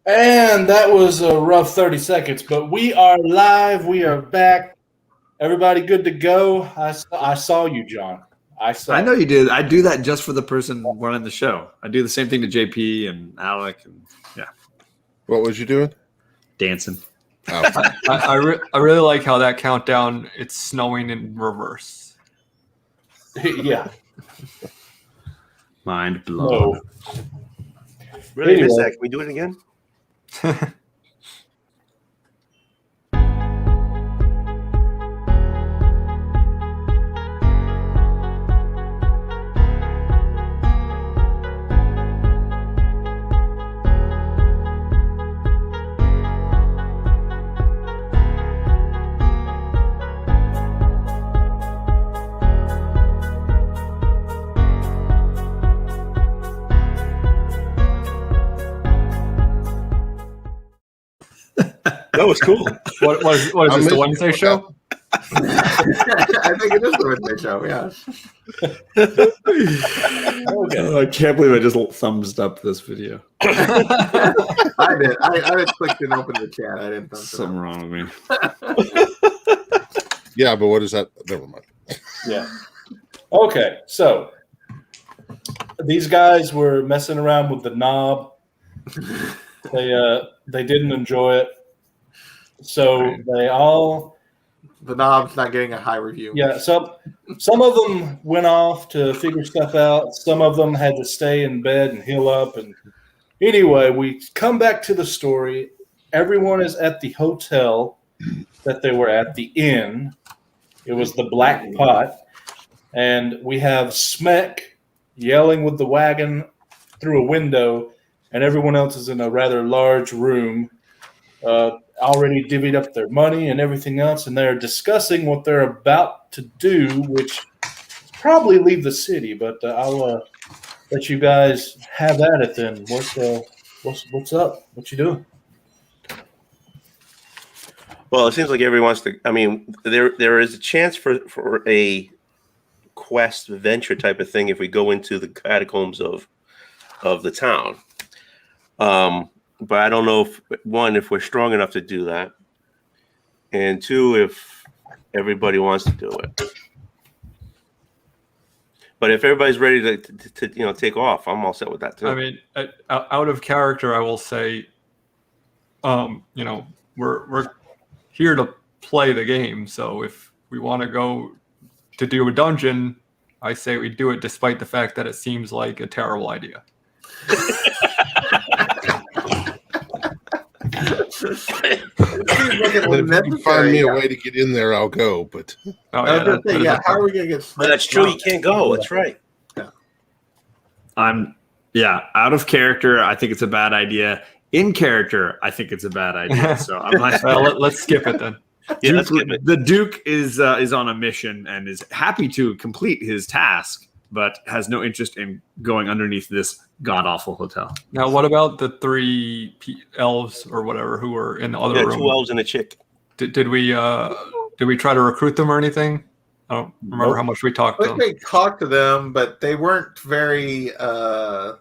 And that was a rough 30 seconds, but we are live. We are back. Everybody good to go? I saw you, John. I know you did. I do that just for the person running the show. I do the same thing to JP and Alec, and yeah. What was you doing? Dancing. Oh. I really like how that countdown, it's snowing in reverse. Yeah. Mind blown. No. Really Anyway. missed that. Can we do it again? That was cool. What is this, the Wednesday show? I think it is the Wednesday show, yeah. Okay. Oh, I can't believe I just thumbs up this video. I did. I clicked and opened the chat. I didn't. Something wrong with me. Yeah, but what is that? Never mind. Yeah. Okay, so these guys were messing around with the knob. They didn't enjoy it. So The knob's not getting a high review. Yeah, some of them went off to figure stuff out. Some of them had to stay in bed and heal up. And anyway, we come back to the story. Everyone is at the hotel that they were at, the inn. It was the Black Pot. And we have Smek yelling with the wagon through a window, and everyone else is in a rather large room, already divvied up their money and everything else, and they're discussing what they're about to do, which is probably leave the city. But I'll let you guys have at it then. What's up? What you doing? Well, it seems like everyone wants to. I mean, there is a chance for a quest venture type of thing if we go into the catacombs of the town. But I don't know if we're strong enough to do that, and two, if everybody wants to do it. But if everybody's ready to take off, I'm all set with that too. I mean, out of character, I will say, we're here to play the game. So if we want to go to do a dungeon, I say we do it despite the fact that it seems like a terrible idea. If you find me a way to get in there, I'll go. But how are we going to get? Well, that's true. You can't go. That's right. Out of character, I think it's a bad idea. In character, I think it's a bad idea. So I'm like, well, let's skip it then. Yeah, let's skip it. The Duke is on a mission and is happy to complete his task, but has no interest in going underneath this god-awful hotel. Now, what about the three elves or whatever who were in the other room? 2 elves and a chick. Did we try to recruit them or anything? I don't remember how much we talked I to think them. we talked to them, but they weren't very.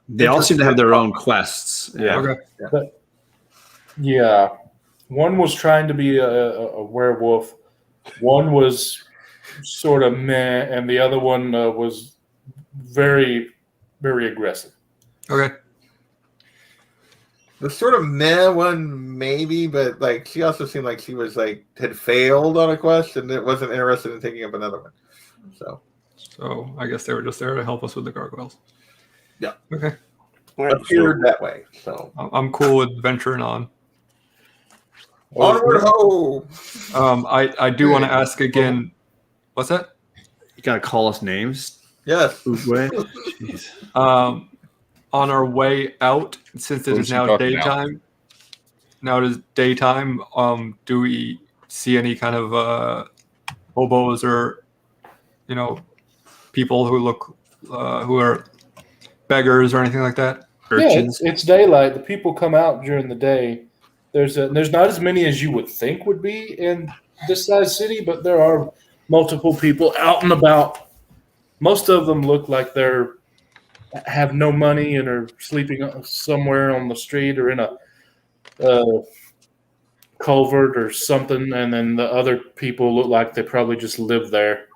They all seem to have their own quests. Yeah. Okay. But, yeah, one was trying to be a werewolf. One was sort of meh, and the other one was very, very aggressive. Okay. The sort of meh one, maybe, but like she also seemed like she was had failed on a quest and it wasn't interested in taking up another one. So I guess they were just there to help us with the gargoyles. Yeah. Okay. Appeared that way. So I'm cool with venturing on. Onward ho! I do want to ask again. What's that? You gotta call us names. Yes. Jeez. On our way out, since it is now daytime. Now it is daytime. Do we see any kind of hobos or people who look who are beggars or anything like that? Urchins? Yeah, it's daylight. The people come out during the day. There's not as many as you would think would be in this size city, but there are multiple people out and about. Most of them look like have no money and are sleeping somewhere on the street or in a culvert or something, and then the other people look like they probably just live there.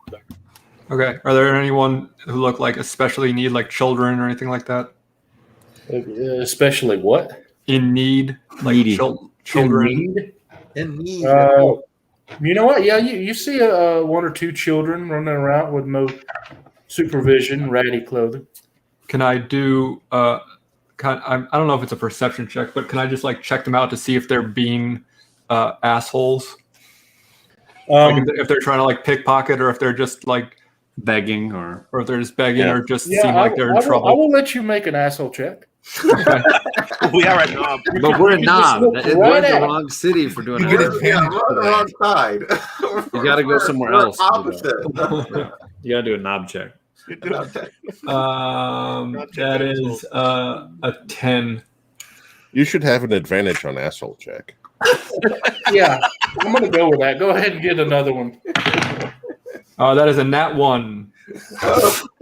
Okay. Are there anyone who look like especially need, like children or anything like that? Especially what? In need, like Needy. children. In need. You know what? Yeah, you see one or two children running around with no supervision, ratty clothing. Can I do? I don't know if it's a perception check, but can I just like check them out to see if they're being assholes? Like if they're trying to like pickpocket, or if they're just like begging, or if they're just begging, or just seem like they're in I trouble. will let you make an asshole check. Okay. We are at Knob. but we're in Knob. We're in the at wrong city for doing You get it. advantage on the wrong side. You got to go somewhere We're else. opposite. You got to do a knob check. That is a 10. You should have an advantage on asshole check. Yeah, I'm going to go with that. Go ahead and get another one. That is a nat 1.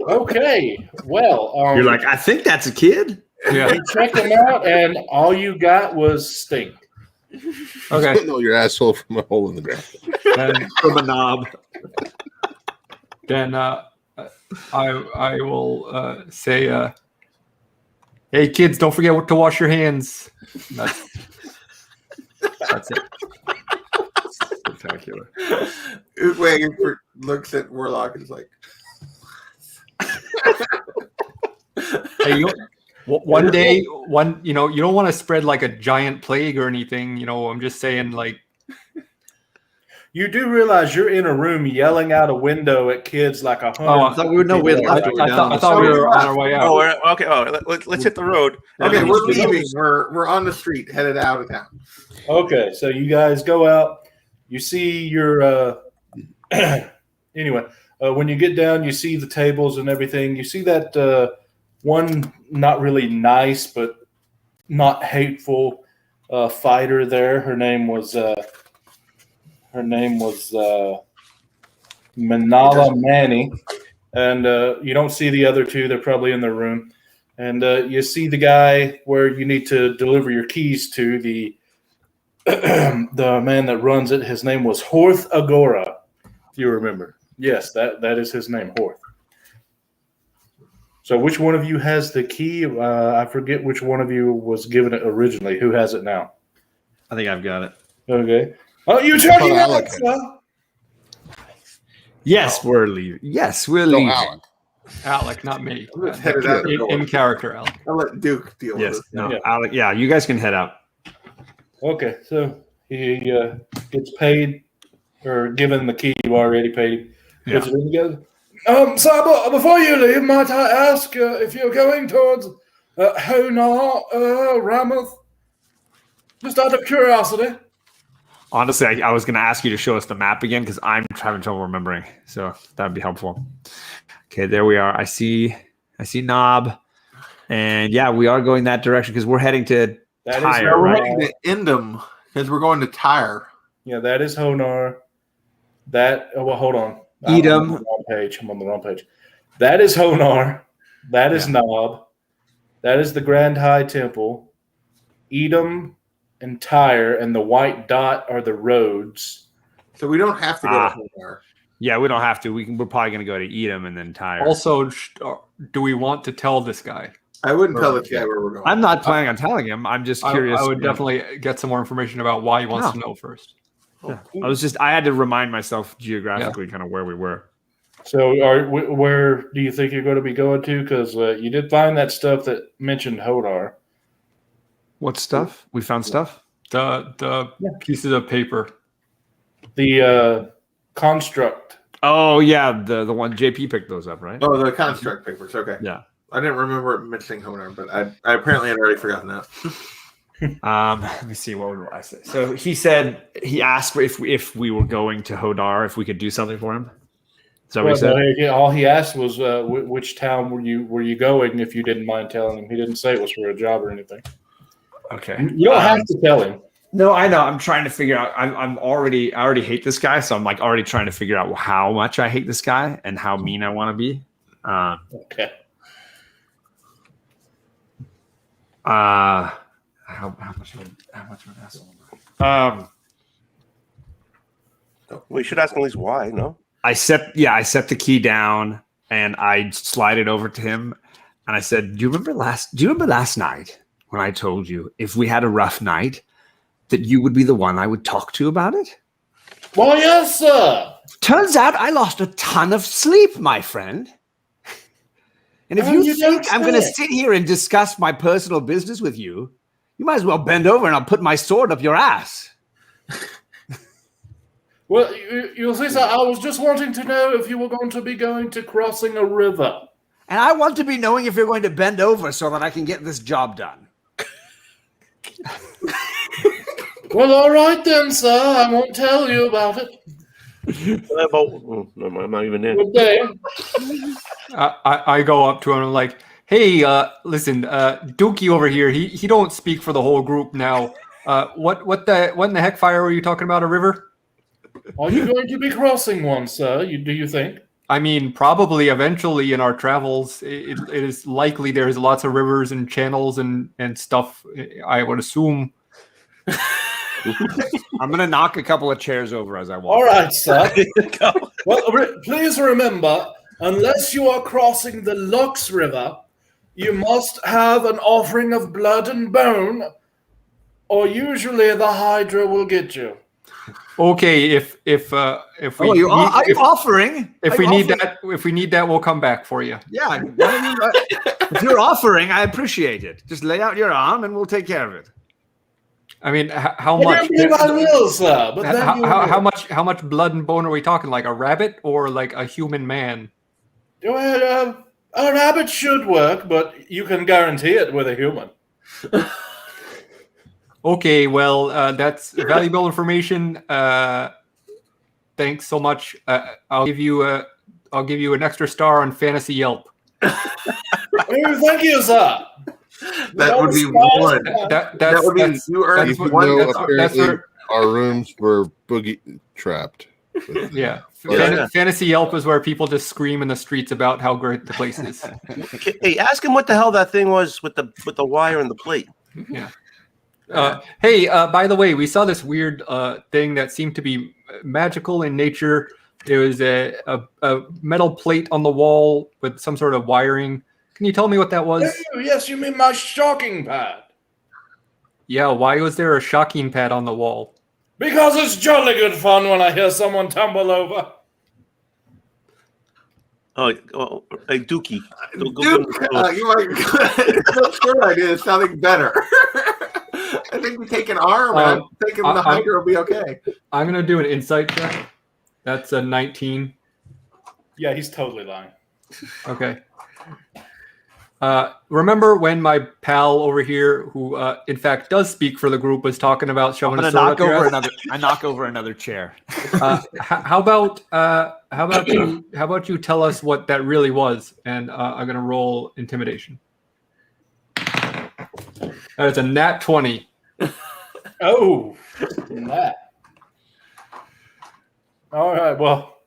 Okay. Well, You're like, I think that's a kid. Yeah. you checked them out, and all you got was stink. Okay. You know your asshole from a hole in the ground. Then, From a knob. then I will say, hey kids, don't forget to wash your hands. That's it. Spectacular. Waiting for looks at Warlock and is like, Hey, one day, you don't want to spread like a giant plague or anything. I'm just saying, like, You do realize you're in a room yelling out a window at kids like 100. Oh, I thought we left. I thought we were on our way out. Okay. Let's hit the road. okay, we're leaving. We're on the street, headed out of town. Okay, so you guys go out. You see your anyway. When you get down, you see the tables and everything. You see that one not really nice but not hateful fighter there. Her name was Manala Manny, and you don't see the other two. They're probably in their room. And you see the guy where you need to deliver your keys to, the man that runs it. His name was Horth Agora, if you remember. Yes, that is his name, Horth. So which one of you has the key? I forget which one of you was given it originally. Who has it now? I think I've got it. Okay. Oh, you checking out, sir? Yes, we're leaving. Yes, we're No, leaving. Alec. Alec, not me. I'm just headed out. In character, Alec. I'll let Duke deal Yes, with it. no, Yeah. Alec. Yeah, you guys can head out. Okay, so he gets paid or given the key. You already paid. Puts it in together. Sir, before you leave, might I ask if you're going towards Honar, Ramoth? Just out of curiosity. Honestly, I was going to ask you to show us the map again because I'm having trouble remembering. So that would be helpful. Okay, there we are. I see Knob, and yeah, we are going that direction because we're heading to Tyre, We're right? heading to Endom because we're going to Tyre. Yeah, that is Honar. Hold on. Edom. I'm on the wrong page. I'm on the wrong page. That is Honar. That is Nob. That is the Grand High Temple. Edom and Tyre, and the white dot are the roads. So we don't have to go to Honar. Yeah, we don't have to. We're probably going to go to Edom and then Tyre. Also, do we want to tell this guy? I wouldn't tell this guy where we're going. I'm not planning on telling him. I'm just curious. I would definitely get some more information about why he wants to know first. Yeah. I had to remind myself geographically kind of where we were. So where do you think you're going to be going to? Because you did find that stuff that mentioned Hodar. What stuff? We found stuff? The pieces of paper. The construct. Oh, yeah. The one JP picked those up, right? Oh, the construct papers. Okay. Yeah. I didn't remember it mentioning Honar, but I apparently had already forgotten that. Let me see. What would I say? So he asked if we were going to Hodar, if we could do something for him. Is that what he said? All he asked was which town were you going, if you didn't mind telling him. He didn't say it was for a job or anything. Okay. You don't have to tell him. No, I know. I'm trying to figure out. I already hate this guy, so I'm like already trying to figure out how much I hate this guy and how mean I want to be. Okay. How how much of an asshole? We should ask at least why. No. I set the key down and I slide it over to him, and I said, Do you remember last night when I told you if we had a rough night that you would be the one I would talk to about it? Why, yes, sir. Turns out I lost a ton of sleep, my friend. And if you think I'm going to sit here and discuss my personal business with you, you might as well bend over and I'll put my sword up your ass. Well, you'll see, sir, I was just wanting to know if you were going to crossing a river. And I want to be knowing if you're going to bend over so that I can get this job done. Well, all right then, sir. I won't tell you about it. I'm not even in. Good day. I go up to him and I'm like, hey, listen, Dookie over here, he don't speak for the whole group now. What in the heck fire were you talking about, a river? Are you going to be crossing one, sir? Do you think? I mean, probably eventually in our travels, it is likely there's lots of rivers and channels and stuff, I would assume. I'm going to knock a couple of chairs over as I walk. All right, sir. Well, please remember, unless you are crossing the Lux River, you must have an offering of blood and bone, or usually the Hydra will get you. Okay, if we offering. If we need that, we'll come back for you. Yeah, if you're offering, I appreciate it. Just lay out your arm and we'll take care of it. I mean, how much? I will, sir. But how much blood and bone are we talking? Like a rabbit or like a human man? Well, a rabbit should work, but you can guarantee it with a human. Okay, well, that's valuable information. Thanks so much. I'll give you an extra star on Fantasy Yelp. Thank you, sir. That would be one. That would be you earned one. That's where our rooms were boogie trapped. Yeah. Fantasy Yelp is where people just scream in the streets about how great the place is. Hey, ask him what the hell that thing was with the wire and the plate. Yeah. Hey, by the way, we saw this weird thing that seemed to be magical in nature. There was a metal plate on the wall with some sort of wiring. Can you tell me what that was? Yes, you mean my shocking pad. Yeah, why was there a shocking pad on the wall? Because it's jolly good fun when I hear someone tumble over. Oh, hey, Dookie. Duke, you might. That's good idea. It's sounding better. I think we take an arm and I'm thinking the Hydra will be okay. I'm going to do an insight check. That's a 19. Yeah, he's totally lying. Okay. Remember when my pal over here, who in fact does speak for the group, was talking about shoving a sword up your ass? I knock over another chair. How about you tell us what that really was? And I'm going to roll intimidation. That is a nat 20. Oh, that. All right. Well,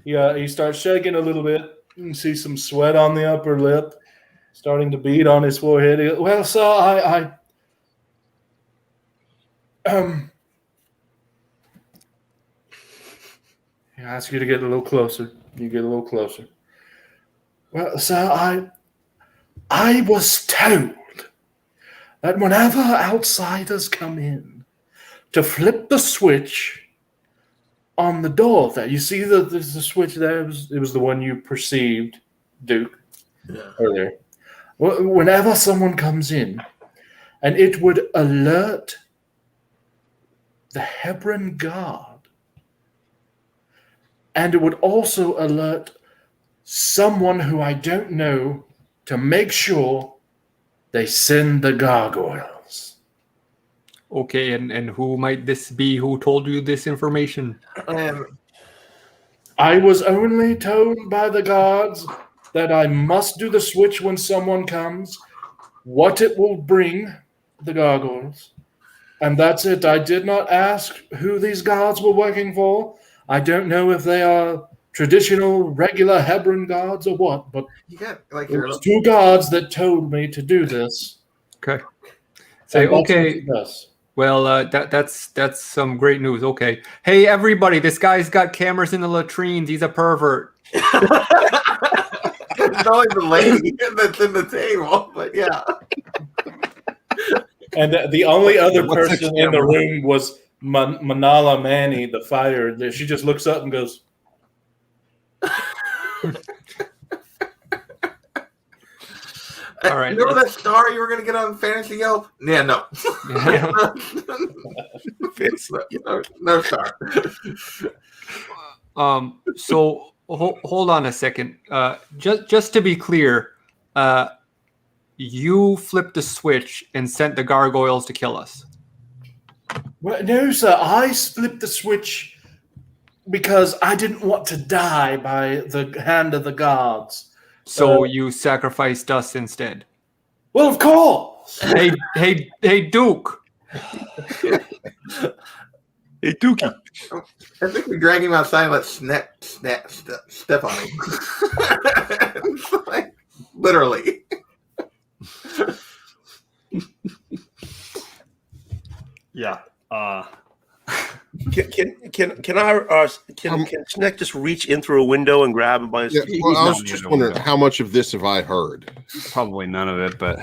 yeah, he starts shaking a little bit. You can see some sweat on the upper lip, starting to bead on his forehead. He goes, well, sir, I ask you to get a little closer. You get a little closer. Well, sir, I was told that whenever outsiders come in, to flip the switch on the door there. You see the switch there? It was the one you perceived, Duke, earlier. Well, whenever someone comes in, and it would alert the Hebron guard, and it would also alert someone who I don't know to make sure they send the gargoyles. Okay, and who might this be? Who told you this information? I was only told by the guards that I must do the switch when someone comes, what it will bring, the gargoyles. And that's it. I did not ask who these guards were working for. I don't know if they are traditional, regular Hebron guards or what, but You got like it was two guards that told me to do this. Okay. Say, And that's what okay. it does. Well, that's some great news. Okay. Hey, everybody, this guy's got cameras in the latrines. He's a pervert. It's only the lady that's in the table, but yeah. And the only other What's the person in the camera? room was Manala Manny, the fighter. She just looks up and goes, All right. Remember that star you were going to get on Fantasy Yelp? Yeah, no. No star. So hold on a second. Just to be clear, you flipped a switch and sent the gargoyles to kill us. well, no, sir, I flipped the switch because I didn't want to die by the hand of the gods. So you sacrificed us instead. Well, of course. Hey, Duke. Hey, Dookie. I think we drag him outside and let step on him. Like, literally. Yeah. Can Sneck just reach in through a window and grab him by his Yeah, feet? well, I not was just near the wondering window. how much of this have I heard? Probably none of it, but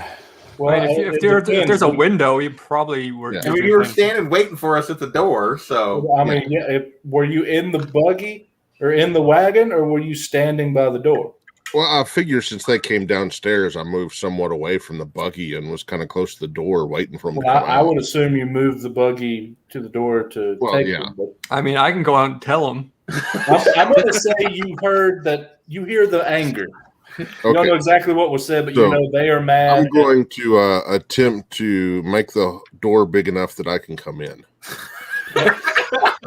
Well, I mean, if there's a window, you probably were. Yeah. I mean, you were standing waiting for us at the door, so. I mean, were you in the buggy or in the wagon, or were you standing by the door? Well, I figure since they came downstairs, I moved somewhat away from the buggy and was kind of close to the door, waiting for them to Well, come I out. would assume you moved the buggy to the door to Well, take yeah. them. But I mean, I can go out and tell them. I'm going to say you heard that. You hear the anger. You don't know Okay, exactly what was said, but So, you know they are mad. I'm going to attempt to make the door big enough that I can come in.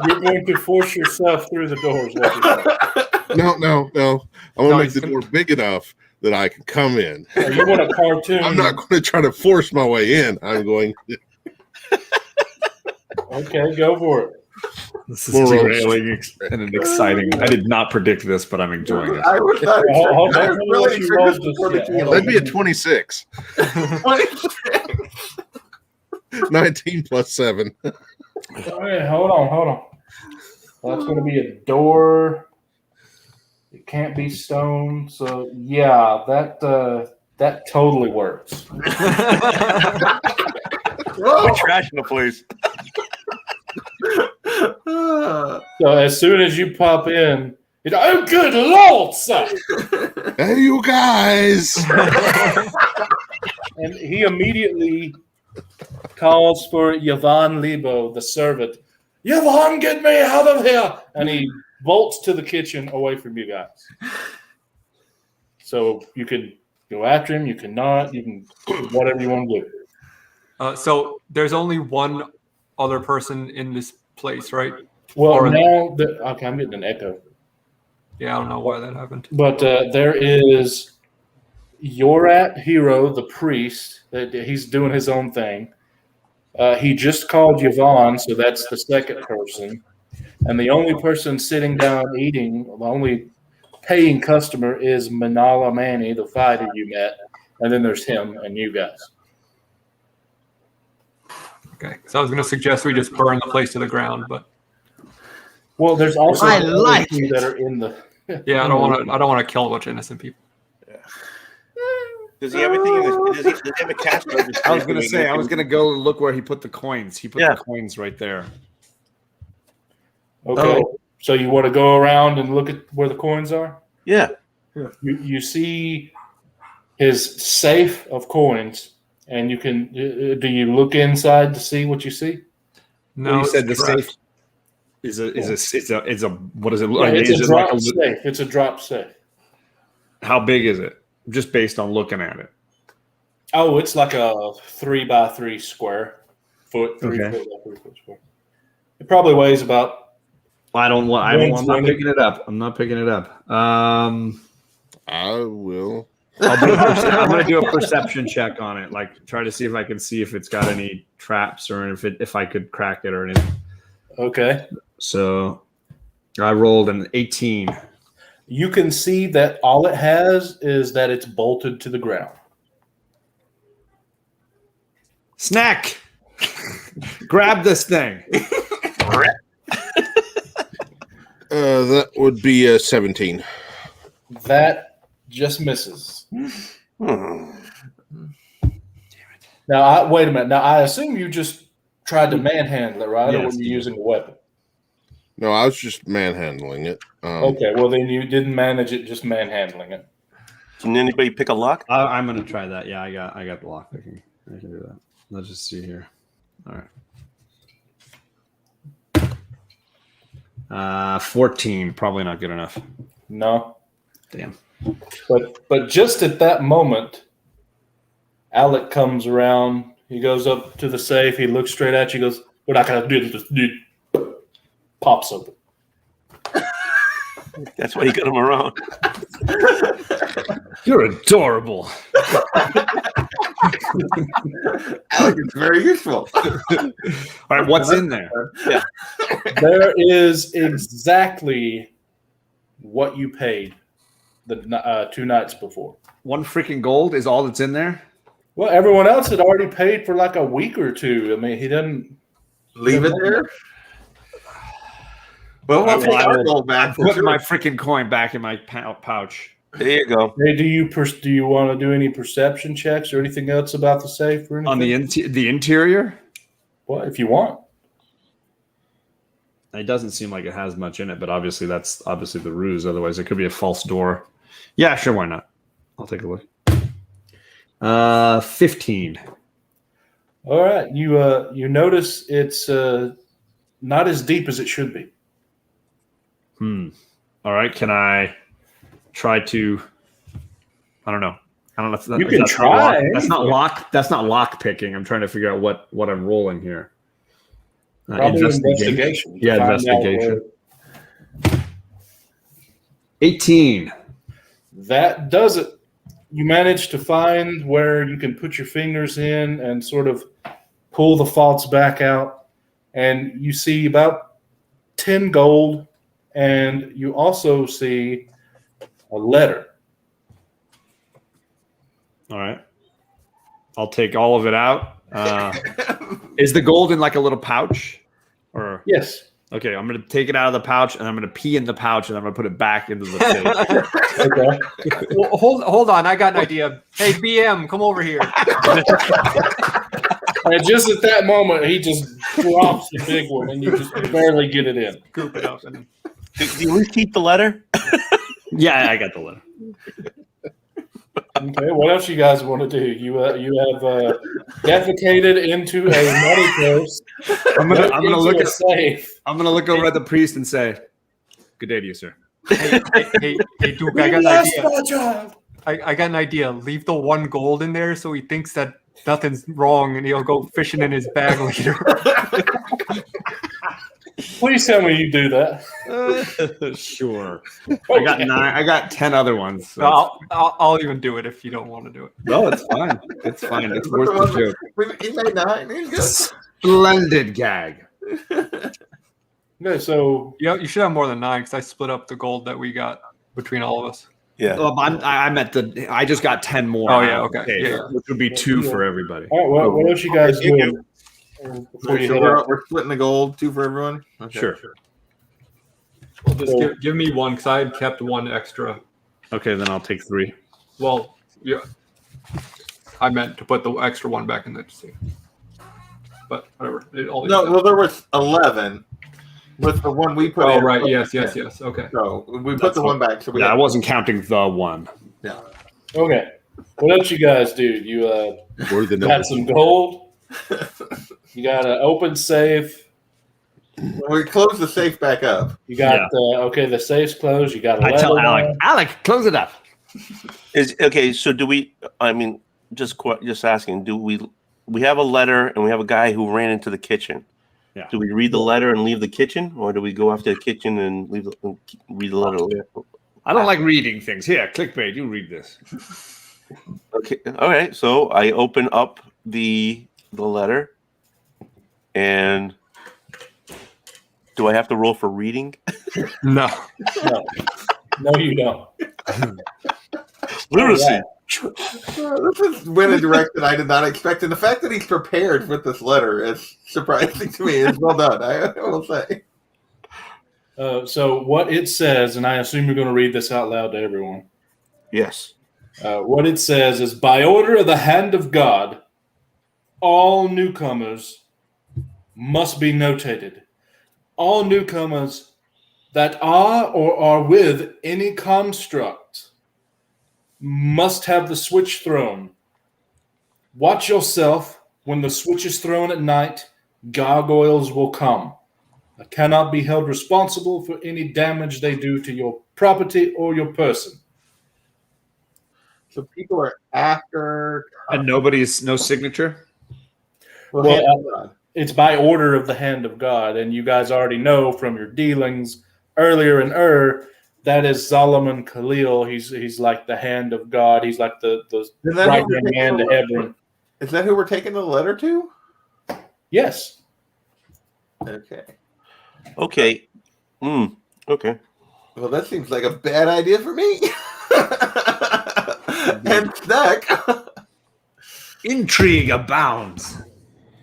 You're going to force yourself through the doors. No. I want No, to make he's the gonna- door big enough that I can come in. You want a cartoon? I'm not going to try to force my way in. I'm going. Okay, go for it. this is More derailing and exciting. I did not predict this, but I'm enjoying it. I was not Hold on, I hold was on, really you sure rolled just this before the yet. key. Hold That'd be a 26. 19 plus 7. All right, hold on. That's going to be a door. It can't be stone, so yeah, that totally works. We're trashing the place. So as soon as you pop in, oh good lord, sir! Hey, you guys. And he immediately calls for Yvonne Lebo, the servant. Yvonne, get me out of here! And he bolts to the kitchen away from you guys. So you can go after him, you can not, you can do whatever you want to do. So there's only one other person in this place, right? Well, Or- now that okay, I'm getting an echo. Yeah, I don't know why that happened. But there is Yorat Hero, the priest. That he's doing his own thing. He just called Yvonne, so that's the second person. And the only person sitting down eating, the only paying customer is Manala Manny, the fighter you met. And then there's him and you guys. Okay, so I was going to suggest we just burn the place to the ground, but Well, there's also I the other like two it. that are in the. yeah, I don't want to kill a bunch of innocent people. Does he have anything in his, does he have a cash register? I was gonna say, I was gonna go look where he put the coins. He put Yeah. the coins right there. Okay. So you want to go around and look at where the coins are? Yeah. You see his safe of coins, and you can. Do you look inside to see what you see? No, You said the it's trash. safe is a what is it? Yeah, it's is a it drop like safe. It's a drop safe. how big is it? Just based on looking at it. Oh, it's like a 3x3 square foot, 3 Okay. foot by 3 foot square. It probably weighs about. I'm not Wings, picking it up. I'm not picking it up. I will. I'm gonna do a perception check on it, like try to see if I can see if it's got any traps or if I could crack it or anything. Okay. So I rolled an 18. You can see that all it has is that it's bolted to the ground. Snack. Grab this thing. That would be a 17. That just misses. Hmm. Now, wait a minute. Now, I assume you just tried to manhandle it, right? Or Yes, were you using a weapon? No, I was just manhandling it. Okay, well, then you didn't manage it, just manhandling it. Can anybody pick a lock? I'm gonna try that. Yeah, I got the lock picking. I can do that. Let's just see here. All right. 14, probably not good enough. No. Damn. But just at that moment, Alec comes around. He goes up to the safe. He looks straight at you. Goes, "We're not gonna do this, dude." Pops open. That's why you got him around. You're adorable. Alec is very useful. All right, what's in there? There is exactly what you paid the 2 nights before. 1 freaking gold is all that's in there. Well, everyone else had already paid for like a week or 2. I mean, he didn't Leave it there. Well, we'll take our gold back. Put my freaking coin back in my pouch. There you go. Hey, do you want to do any perception checks or anything else about the safe or anything? On the interior? Well, if you want. It doesn't seem like it has much in it, but obviously that's obviously the ruse. Otherwise, it could be a false door. Yeah, sure, why not? I'll take a look. 15. All right, you notice it's not as deep as it should be. All right, can I try to? I don't know. If You can try. That's not lock. That's not lock picking. I'm trying to figure out what I'm rolling here. Probably investigation. Yeah, investigation. 18. That does it. You manage to find where you can put your fingers in and sort of pull the faults back out, and you see about 10 gold, and you also see a letter. All right. I'll take all of it out. Is the gold in like a little pouch? Or Yes. Okay, I'm going to take it out of the pouch, and I'm going to pee in the pouch, and I'm going to put it back into the safe. Okay. Well, hold on. I got an idea. Hey, BM, come over here. And just at that moment, he just drops the big one, and you just barely get it in. Scoop it up. And... Do we keep the letter? Yeah, I got the letter. Okay, what else you guys want to do? You have defecated into a money purse. I'm gonna look at safe. I'm gonna look over at the priest and say, "Good day to you, sir." Hey, Duke, I got an idea. I got an idea. Leave the 1 gold in there so he thinks that nothing's wrong, and he'll go fishing in his bag later. Please tell me you do that. Sure. Okay. I got 10 other ones. So I'll even do it if you don't want to do it. no, it's fine. It's fine. It's worth the joke. He made 9. He's good. Splendid gag. No, so Yeah, you should have more than 9 because I split up the gold that we got between all of us. Yeah. I'm at the. I just got 10 more. Oh, yeah, okay. Yeah. Which would be 2 for everybody. all right, what else you guys doing? Before you So head out? we're splitting the gold, 2 for everyone. Okay. Sure. Well, just give me 1 because I had kept 1 extra. Okay, then I'll take 3. Well, yeah. I meant to put the extra 1 back in the safe. But whatever. Well, there was 11 with the 1 we put in. Oh, right. Yes. Okay. So we put the 1 back. So we Yeah, I had- wasn't counting the 1. Yeah. Okay. What else you guys do? You We're the got some gold. You got an open safe. We closed the safe back up. You got the safe's closed. You got a I tell letter on. Alec, close it up. So do we? I mean, just asking. Do we have a letter and we have a guy who ran into the kitchen? Yeah. Do we read the letter and leave the kitchen, or do we go after the kitchen and read the letter? I don't like reading things. Here, clickbait. You read this. Okay. All right. So I open up the letter, and do I have to roll for reading? No. No, you don't. Literacy. This went a direction I did not expect, and the fact that he's prepared with this letter is surprising to me. It's well done, I will say. So what it says, and I assume you're going to read this out loud to everyone. Yes. What it says is, by order of the hand of God, all newcomers must be notated. All newcomers that are or are with any construct must have the switch thrown. Watch yourself. When the switch is thrown at night, gargoyles will come. I cannot be held responsible for any damage they do to your property or your person. So people are after. And no signature? Well, it's by order of the hand of God, and you guys already know from your dealings earlier in that is Solomon Khalil. He's like the hand of God. He's like the right hand man to heaven. Is that who we're taking the letter to? Yes. Okay. Okay. Okay. Well, that seems like a bad idea for me. And Snack. Intrigue abounds.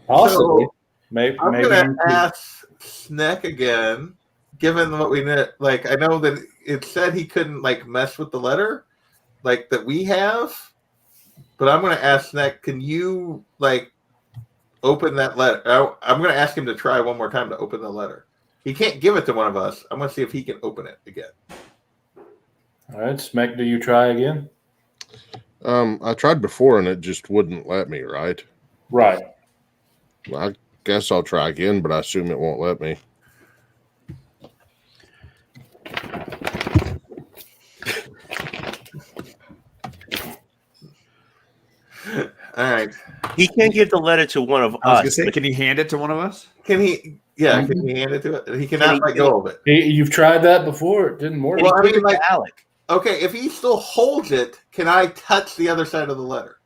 Possibly. So, maybe I'm going to ask Snack again, given what we know. Like, I know that it said he couldn't, like, mess with the letter, like, that we have. But I'm going to ask Snack, can you, like, open that letter? I'm going to ask him to try one more time to open the letter. He can't give it to one of us. I'm going to see if he can open it again. All right, Smek, do you try again? I tried before and it just wouldn't let me, right? Right. Well, I guess I'll try again, but I assume it won't let me. All right. He can't give the letter to one of us. Can he hand it to one of us? Can he? Yeah, can he hand it to it? He cannot let go of it. You've tried that before. It didn't work. Well, I mean, like, Alec. okay, if he still holds it, can I touch the other side of the letter?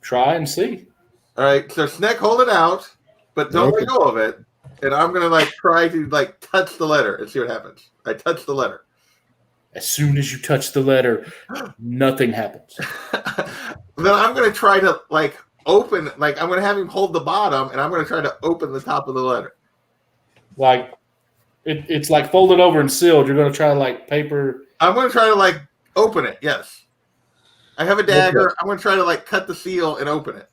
Try and see. All right, so Snack, hold it out, but don't let go of it. And I'm gonna like try to like touch the letter and see what happens. I touch the letter. As soon as you touch the letter, nothing happens. Then I'm gonna try to like open, like I'm gonna have him hold the bottom, and I'm gonna try to open the top of the letter. Like it's like folded over and sealed. You're gonna try to like paper. I'm gonna try to like open it. Yes, I have a dagger. I'm gonna try to like cut the seal and open it.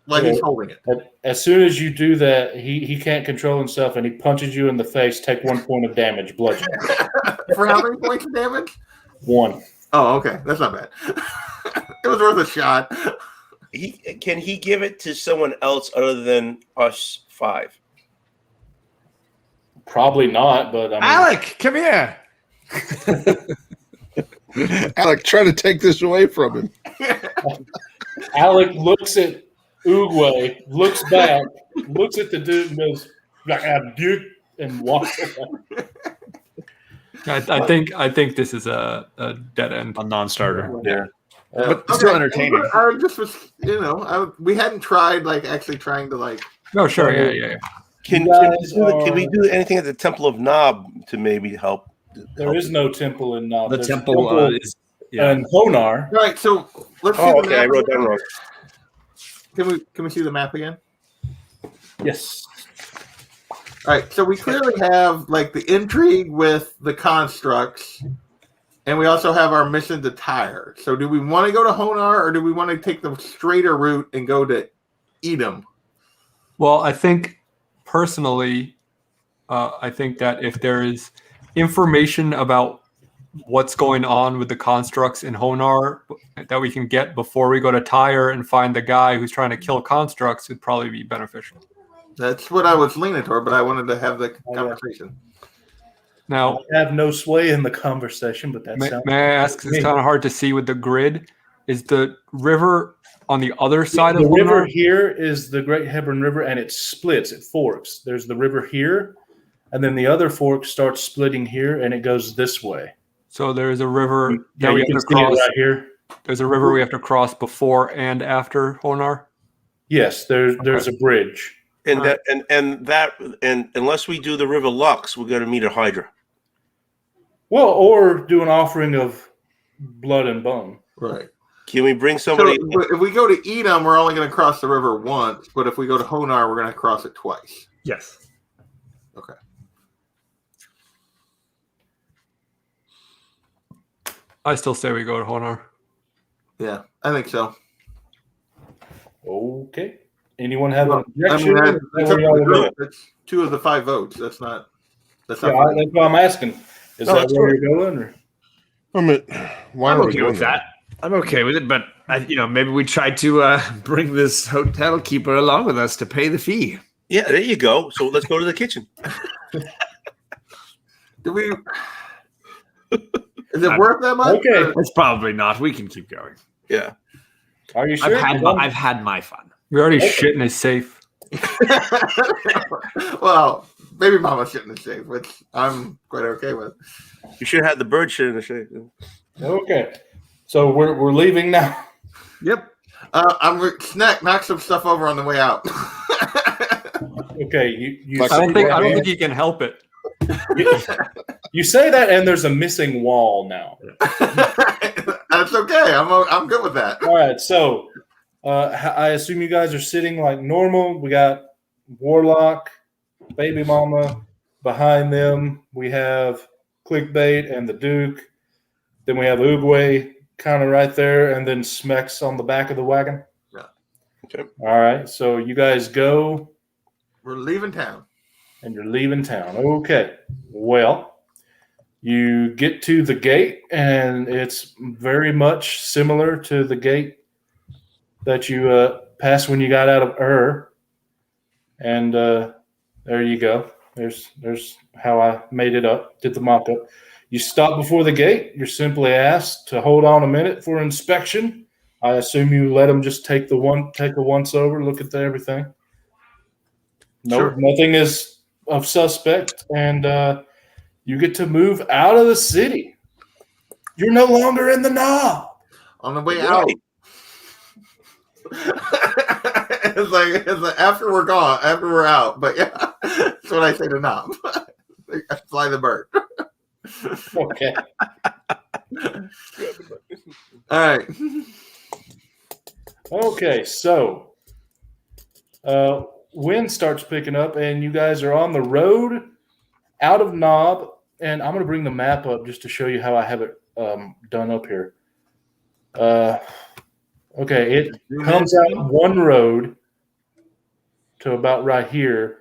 Like he's holding it. As soon as you do that, he can't control himself and he punches you in the face. Take 1 point of damage, bludgeon. For how many points of damage? 1. Oh, okay, that's not bad. It was worth a shot. Can he give it to someone else other than us 5? Probably not, but I mean, Alec, come here. Alec, try to take this away from him. Alec looks at Oogway, looks back, looks at the dude and goes, like, dude, and walks away. I think this is a dead end. A non-starter. Yeah. But still entertaining. I just was, we hadn't tried like actually trying to like. No, sure, yeah. Can we do anything at the Temple of Nob to maybe help? There is no temple in Nob. The There's temple is and Honar. All right, so let's. Oh, okay, I wrote that wrong. Can we see the map again? Yes. All right, so we clearly have like the intrigue with the constructs, and we also have our mission to Tyre. So do we want to go to Honar, or do we want to take the straighter route and go to Edom? Well, I think personally, I think that if there is information about what's going on with the constructs in Honar that we can get before we go to Tyre and find the guy who's trying to kill constructs, would probably be beneficial. That's what I was leaning toward, but I wanted to have the conversation. Now, I have no sway in the conversation, but that's may I ask? It's kind of hard to see with the grid. Is the river on the other side of the river? Honar? Here is the Great Hebron River, and it splits. It forks. There's the river here, and then the other fork starts splitting here, and it goes this way. So there's a river Yeah, that we you have to can see it cross. right here. There's a river we have to cross before and after Honar. Yes, there's a bridge. And that unless we do the River Lux, we're going to meet a Hydra. Well, or do an offering of blood and bone. Right. Can we bring somebody? So, if we go to Edom, we're only going to cross the river once. But if we go to Honar, we're going to cross it twice. Yes. Okay. I still say we go to Honar. Yeah, I think so. Okay. Anyone have an I objection? mean, Is that where y'all are going? that's 2 of the 5 votes. That's not. That's Yeah, not. that's what I'm asking. Is No, that that's where good. you're going? Or? I mean, why I'm are we okay doing with that. I'm okay with it, but maybe we try to bring this hotel keeper along with us to pay the fee. Yeah, there you go. So let's go to the kitchen. Do we? Is it worth that much? Okay. It's probably not. We can keep going. Yeah. Are you sure? I've had my fun. We already Okay. shit in his safe. Well, maybe Mama shouldn't have shaved, which I'm quite okay with. You should have had the bird shit in the shade. Okay. So we're leaving now. Yep. I'm Snack. Knock some stuff over on the way out. Okay. You Like- I don't think say he can help it. that- you say that, and there's a missing wall now. That's okay. I'm good with that. All right. So I assume you guys are sitting like normal. We got Warlock, Baby Mama behind them. We have Clickbait and the Duke. Then we have Oogway kind of right there, and then Smex on the back of the wagon. Yeah. Okay. All right. So you guys go, We're leaving town. and you're leaving town. Okay. Well, you get to the gate, and it's very much similar to the gate that you passed when you got out of Ur. And there you go. There's how I made it up, did the mock-up. You stop before the gate. You're simply asked to hold on a minute for inspection. I assume you let them just take a once over, look at everything. No, Sure. Nothing is of suspect, and you get to move out of the city. You're no longer in the knob. On the way Right. out. it's like after we're gone, after we're out. But yeah, that's what I say to Knob. Fly the bird. Okay. All right. Okay, so wind starts picking up, and you guys are on the road out of Knob. And I'm going to bring the map up just to show you how I have it done up here. Okay, it comes out one road to about right here.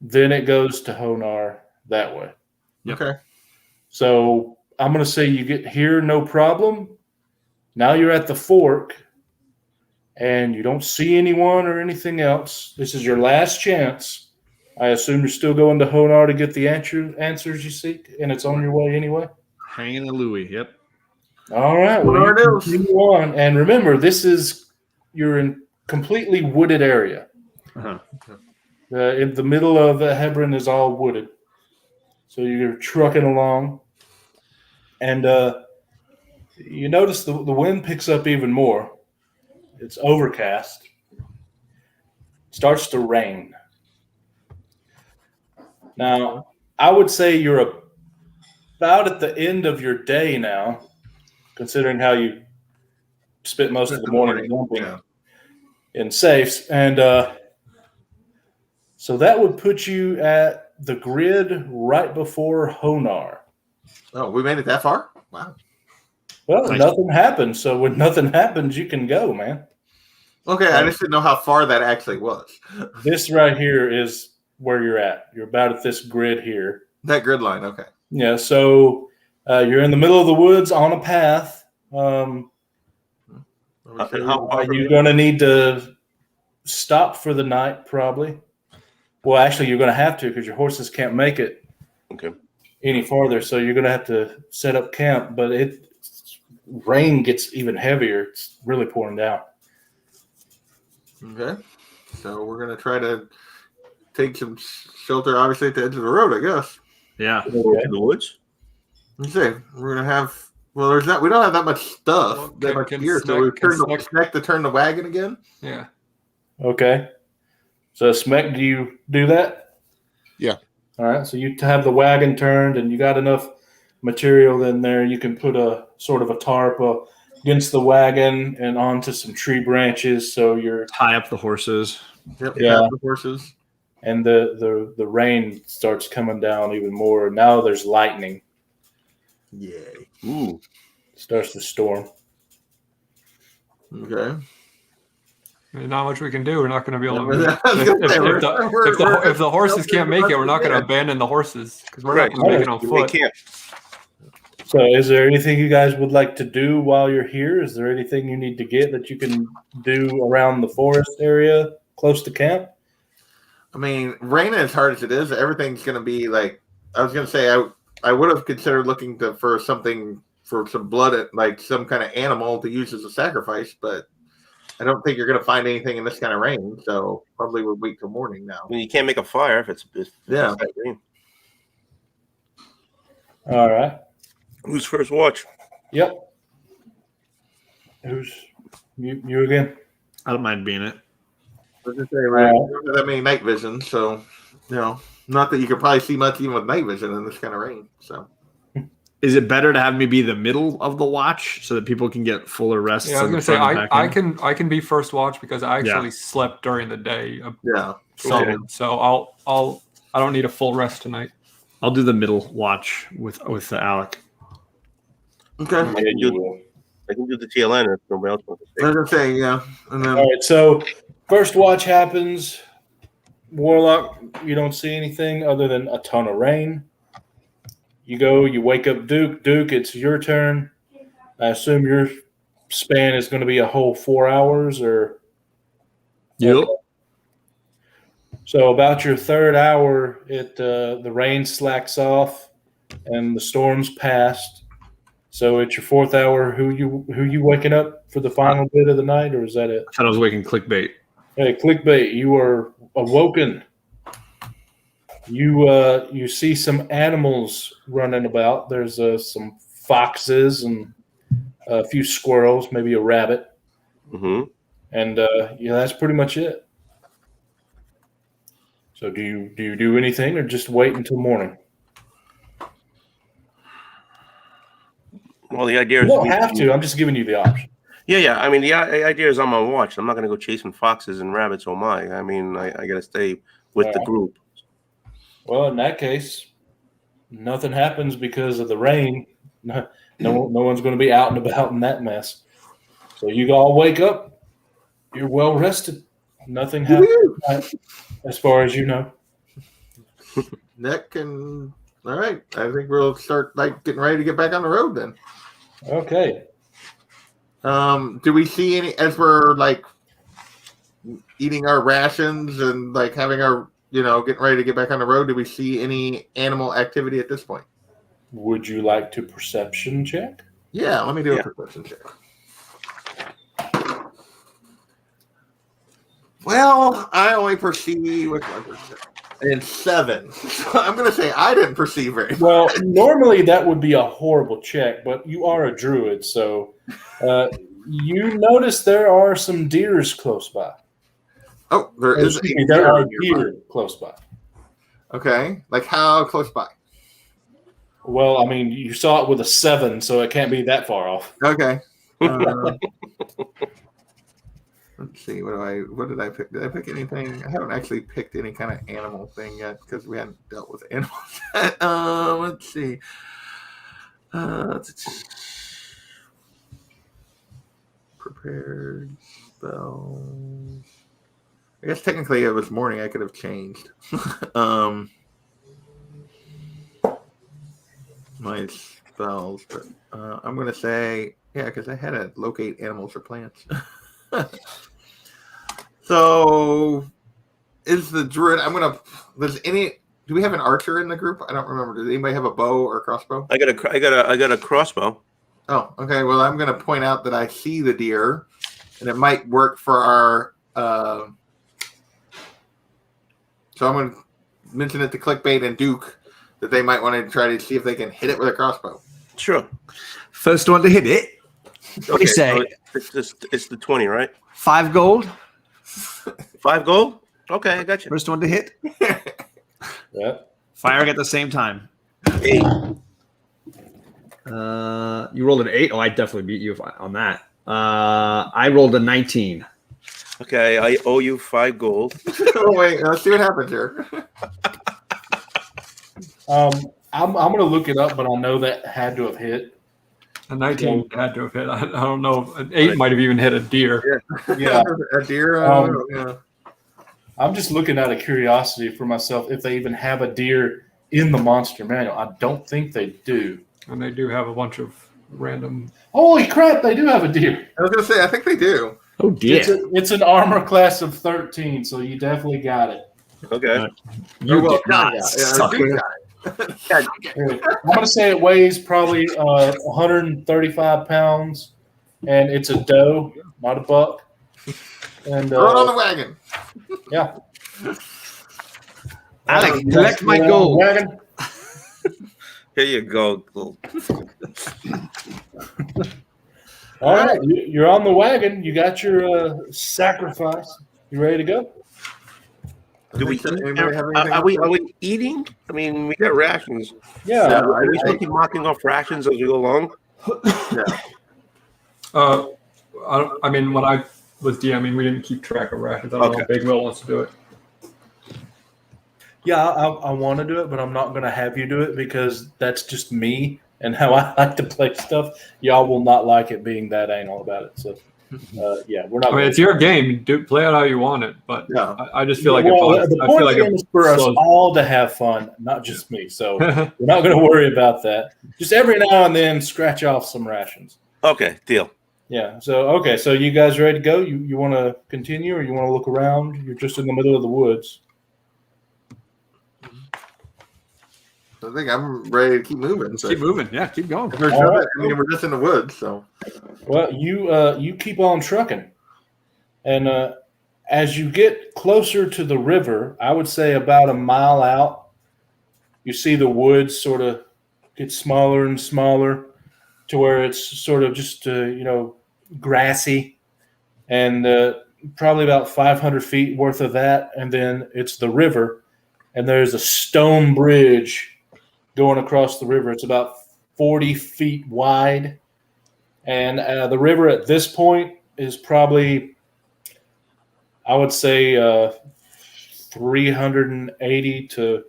Then it goes to Honar that way. Okay. So I'm going to say you get here, no problem. Now you're at the fork, and you don't see anyone or anything else. This is your last chance. I assume you're still going to Honar to get the answers you seek, and it's on your way anyway. Hanging a Louis. Yep. All right. Well, Honar you it is. continue on. And remember, you're in completely wooded area. Uh-huh. In the middle of Hebron is all wooded. So you're trucking along, and you notice the wind picks up even more. It's overcast. Starts to rain. Now, I would say you're about at the end of your day now, considering how you spent most of the morning jumping Yeah. in safes. And so that would put you at the grid right before Honar. Oh, we made it that far? Wow. Well, Nice. nothing happened. So when nothing happens, you can go, man. Okay, I just didn't know how far that actually was. This right here is where you're at. You're about at this grid here. That grid line, okay. Yeah, so you're in the middle of the woods on a path. Are you going to need to stop for the night, probably? Well, actually, you're going to have to because your horses can't make it Okay. any farther. So you're going to have to set up camp. But rain gets even heavier. It's really pouring down. Okay. So we're going to try to take some shelter, obviously, at the edge of the road, I guess. Yeah. In the woods. Let's see. We're going to have, well, we don't have that much stuff, Well, that much can gear. So Smeck- we can turn the Smeck- snack to turn the wagon again. Yeah. Okay. So, Smeck, do you do that? Yeah. All right. So you have the wagon turned, and you got enough material in there. You can put a sort of a tarp, against the wagon and onto some tree branches. So you're Tie up the horses. Yep. Yeah. The horses. and the rain starts coming down even more. Now there's lightning. Yay. Ooh. Starts to storm. Okay. There's not much we can do. We're not going to be able Yeah, to. I was gonna say, we're- If the horses can't make it, we're not going to abandon the horses because we're Right. not going to make it on We foot. can't. So is there anything you guys would like to do while you're here? Is there anything you need to get that you can do around the forest area close to camp? I mean, raining as hard as it is, everything's going to be like. I was going to say I would have considered looking for something for some blood, like some kind of animal to use as a sacrifice, but I don't think you're going to find anything in this kind of rain. So probably we'll wait till morning now. I mean, you can't make a fire if it's Yeah. that rain. All right. Who's first watch? Yep. Who's you again? I don't mind being it. I was going to say, right, we don't have that many night vision, so not that you could probably see much even with night vision in this kind of rain. So. Is it better to have me be the middle of the watch so that people can get fuller rest? Yeah, I was going to say I can be first watch because I actually slept during the day. Yeah. So I don't need a full rest tonight. I'll do the middle watch with Alec. Okay. I can do the TLN if nobody else wants to I stay. was going to say, yeah. And then, All right. So first watch happens. Warlock, you don't see anything other than a ton of rain. You go, you wake up Duke. Duke, it's your turn. I assume your span is going to be a whole 4 hours or. Yep. So about your third hour, the rain slacks off and the storm's passed. So it's your fourth hour. Who you waking up for the final bit of the night, or is that it? I thought I was waking clickbait. Hey, clickbait! You are awoken. You see some animals running about. There's some foxes and a few squirrels, maybe a rabbit, Mm-hmm. and that's pretty much it. So do you do anything, or just wait until morning? Well, the idea You is don't have to. I'm just giving you the option. Yeah. I mean, the idea is I'm on watch. I'm not going to go chasing foxes and rabbits. Oh my! I mean, I got to stay with the group. Well, in that case, nothing happens because of the rain. No one's going to be out and about in that mess. So you all wake up. You're well rested. Nothing happens as far as you know. Nick and all right, I think we'll start getting ready to get back on the road then. Okay. Do we see any as we're eating our rations and having our getting ready to get back on the road? Do we see any animal activity at this point? Would you like to perception check? Yeah, let me do a perception check. Well, I only perceive what's my perception? And 7. So I'm going to say I didn't perceive very much. Well, normally that would be a horrible check, but you are a druid, so you notice there are some deers close by. Oh, there are deer close by. Okay, how close by? Well, I mean, you saw it with a 7, so it can't be that far off. Okay. Let's see. What did I pick? Did I pick anything? I haven't actually picked any kind of animal thing yet because we hadn't dealt with animals yet. Let's see. Prepared spells. I guess technically it was morning. I could have changed. My spells, but I'm gonna say because I had to locate animals or plants. So, is the druid? Do we have an archer in the group? I don't remember. Does anybody have a bow or a crossbow? I got a crossbow. Oh, okay. Well, I'm going to point out that I see the deer, and it might work for our. So I'm going to mention it to Clickbait and Duke that they might want to try to see if they can hit it with a crossbow. Sure. First one to hit it. What do you say? So it's the 20, right? 5 gold. 5 gold? Okay, I got you. First one to hit. Yeah. Firing at the same time. 8. You rolled an 8. Oh, I definitely beat you on that. I rolled a 19. Okay, I owe you 5 gold. Oh, wait, let's see what happens here. I'm going to look it up, but I know that had to have hit. A 19 had to have hit. I don't know. An 8 might have even hit a deer. Yeah. A deer. Yeah. I'm just looking out of curiosity for myself if they even have a deer in the monster manual. I don't think they do. And they do have a bunch of random. Holy crap, they do have a deer. I was going to say, I think they do. Oh, dear. It's an armor class of 13, so you definitely got it. Okay. You well, did not, yeah, sucker. I'm going to say it weighs probably 135 pounds, and it's a doe, not a buck. And Run on the wagon. yeah. Alex, collect my gold. Wagon. Here you go. All right, you're on the wagon. You got your sacrifice. You ready to go? Do we? Anybody have anything Are we eating? I mean, we got rations. Yeah. Are we supposed to be marking off rations as we go along? I mean, when I was DMing, we didn't keep track of rations. I don't know if Big Will wants to do it. Yeah, I want to do it, but I'm not going to have you do it because that's just me and how I like to play stuff. Y'all will not like it being that anal about it. So, yeah, we're not. I mean, it's your game. Play it how you want it, but Yeah. I just feel like the point is for us slows. all to have fun, not just me. So we're not going to worry about that. Just every now and then, scratch off some rations. Okay, deal. Yeah. So okay. So you guys ready to go? You want to continue, or you want to look around? You're just in the middle of the woods. I think I'm ready to keep moving. So. Keep moving. Yeah, keep going. We're, All right. I mean, we're just in the woods, so. Well, you keep on trucking, and as you get closer to the river, I would say about a mile out, you see the woods sort of get smaller and smaller, to where it's sort of just grassy, and probably about 500 feet worth of that, and then it's the river, and there's a stone bridge going across the river. It's about 40 feet wide. And the river at this point is probably, I would say, 380 to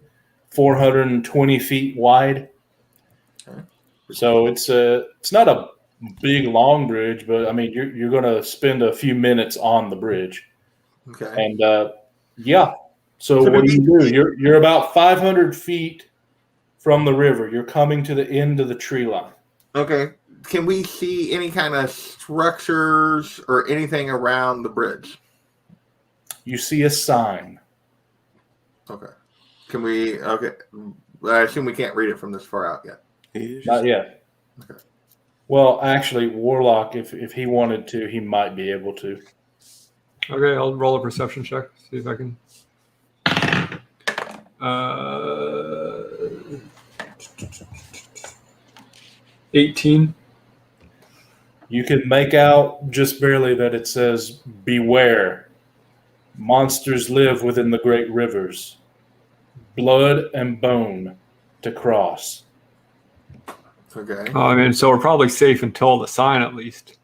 420 feet wide. So it's not a big, long bridge, but, I mean, you're going to spend a few minutes on the bridge. Okay. And, yeah. So what do? You're about 500 feet from the river. You're coming to the end of the tree line. Okay. Can we see any kind of structures or anything around the bridge? You see a sign. Okay. Can we? Okay. I assume we can't read it from this far out yet. Not yet. Okay. Well, actually, Warlock, if he wanted to, he might be able to. Okay, I'll roll a perception check. See if I can. 18. You can make out just barely that it says, "Beware. Monsters live within the great rivers. Blood and bone to cross." Okay. I mean, so we're probably safe until the sign at least.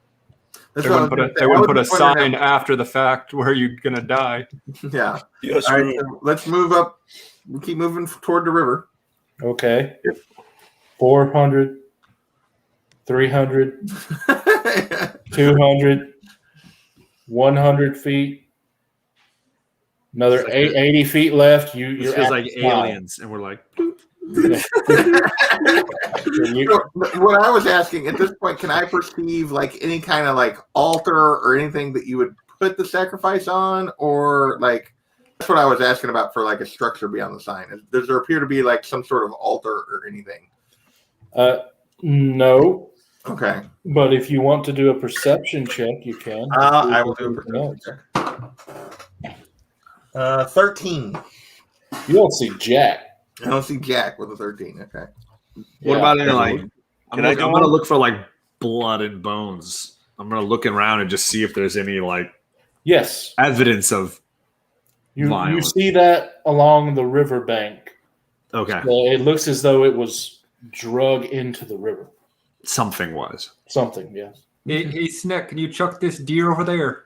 That's They what wouldn't I was put a just wondering sign after the fact where you're gonna die. Yeah. Yes, All right. So let's move up. We keep moving toward the river. Okay. 400, 300, 200, 100 feet. Another 80 feet left. It You're feels at like the sign. aliens, and we're like, What I was asking at this point, can I perceive like any kind of like altar or anything that you would put the sacrifice on, or like that's what I was asking about for like a structure beyond the sign. Does there appear to be like some sort of altar or anything? No. Okay. But if you want to do a perception check, you can. I will do a perception check. 13. You don't see Jack. I don't see Jack with a 13. Okay. what about any like? I'm Can I gonna go look for like blood and bones. I'm gonna look around and just see if there's any like Yes. evidence of. You Violent. see that along the riverbank. Okay. So it looks as though it was drug into the river. something was. Something, yes. Hey, Snick, can you chuck this deer over there?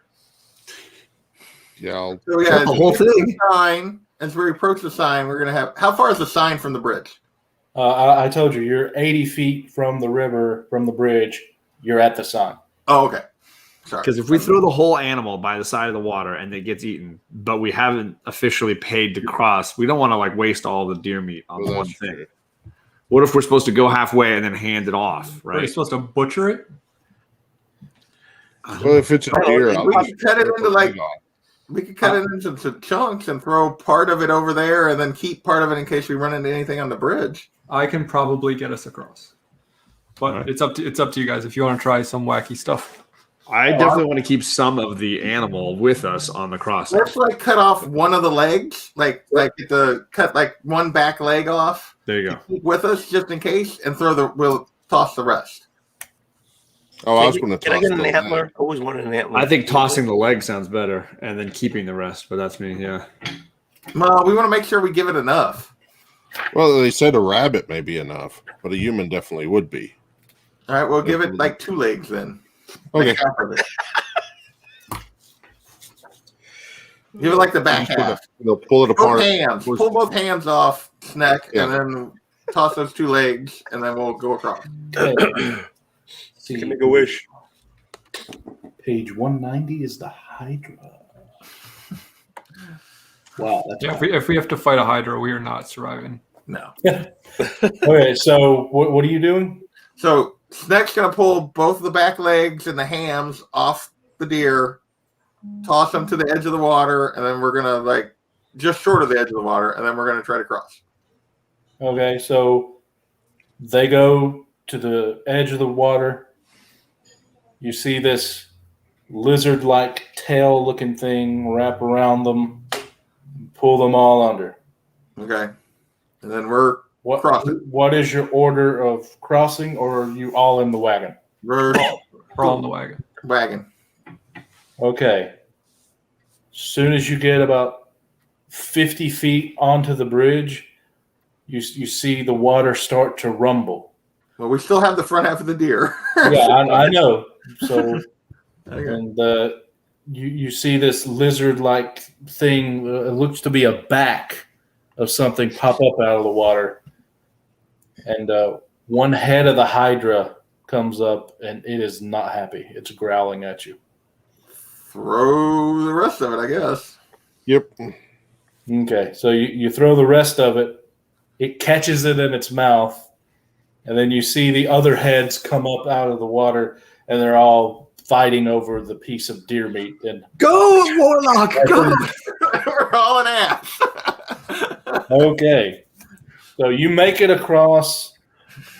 Yeah, I'll, So yeah, The whole thing. sign. As we approach the sign, we're gonna have. How far is the sign from the bridge? I told you, you're 80 feet from the river, from the bridge. You're at the sign. Oh, okay. Sorry. Because if we throw the whole animal by the side of the water and it gets eaten, but we haven't officially paid to cross, we don't want to like waste all the deer meat on Well, one that's thing. true. What if we're supposed to go halfway and then hand it off, Are you right? supposed to butcher it? Well, if it's a deer, I'll we just could cut it rip into the like leg off. we could cut it into some chunks and throw part of it over there, and then keep part of it in case we run into anything on the bridge. I can probably get us across, but Alright. it's up to you guys if you want to try some wacky stuff. I definitely want to keep some of the animal with us on the crossing. Let's like cut off one of the legs, like cut like one back leg off. There you go. Keep with us just in case, and we'll toss the rest. Oh, I was going to Can I toss get an the antler? leg. Always wanted an antler. I think tossing the leg sounds better and then keeping the rest, but that's me, yeah. Well, we want to make sure we give it enough. Well, they said a rabbit may be enough, but a human definitely would be. All right, we'll give it like 2 legs then. Okay. Like half of it. Give it like the back half. They'll pull it Both apart. hands. Pull both hands off, neck, and then toss those 2 legs, and then we'll go across. Okay. You can make a wish. Page 190 is the Hydra. Wow. That's Yeah, if we have to fight a Hydra, we are not surviving. No. Okay, so what are you doing? So Sneck's gonna pull both of the back legs and the hams off the deer, toss them to the edge of the water, and then we're gonna like just short of the edge of the water, and then we're gonna try to cross. Okay, so they go to the edge of the water. You see this lizard-like tail-looking thing wrap around them, pull them all under. Okay. And then we're crossing. What is your order of crossing, or are you all in the wagon? We're We're all in the wagon. wagon. Okay. As soon as you get about 50 feet onto the bridge, you see the water start to rumble. Well, we still have the front half of the deer. Yeah, I know. So, Okay. and you see this lizard-like thing. It looks to be a back of something pop up out of the water, and one head of the Hydra comes up, and it is not happy. It's growling at you. Throw the rest of it, I guess. Yep. Okay, so you throw the rest of it. It catches it in its mouth, and then you see the other heads come up out of the water, and they're all fighting over the piece of deer meat. And Go, Warlock! Go! We're all an ass. okay, so you make it across.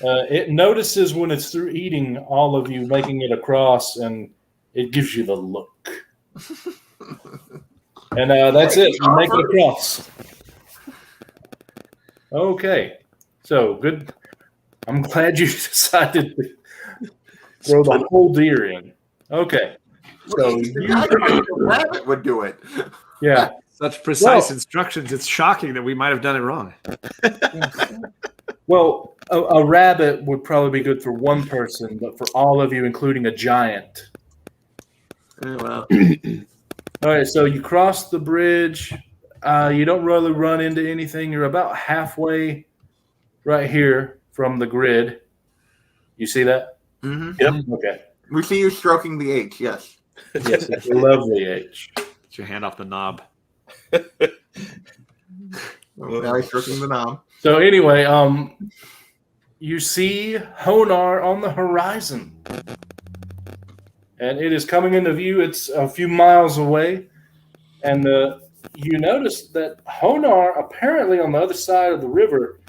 It notices when it's through eating all of you making it across, and it gives you the look. And that's it. You make it across. Okay, so good. I'm glad you decided to throw the whole deer in. Okay, so The rabbit would do it. yeah. Such precise Well- instructions. It's shocking that we might have done it wrong. Well, a rabbit would probably be good for one person, but for all of you, including a giant. Yeah, well, All right, so you cross the bridge. You don't really run into anything. You're about halfway right here from the grid. You see that? mhm. Okay. We see you stroking the H, yes. Yes, it's a lovely H. Get your hand off the knob. Now he's stroking the knob. So anyway, you see Honar on the horizon. And it is coming into view. It's a few miles away. And you notice that Honar, apparently on the other side of the river,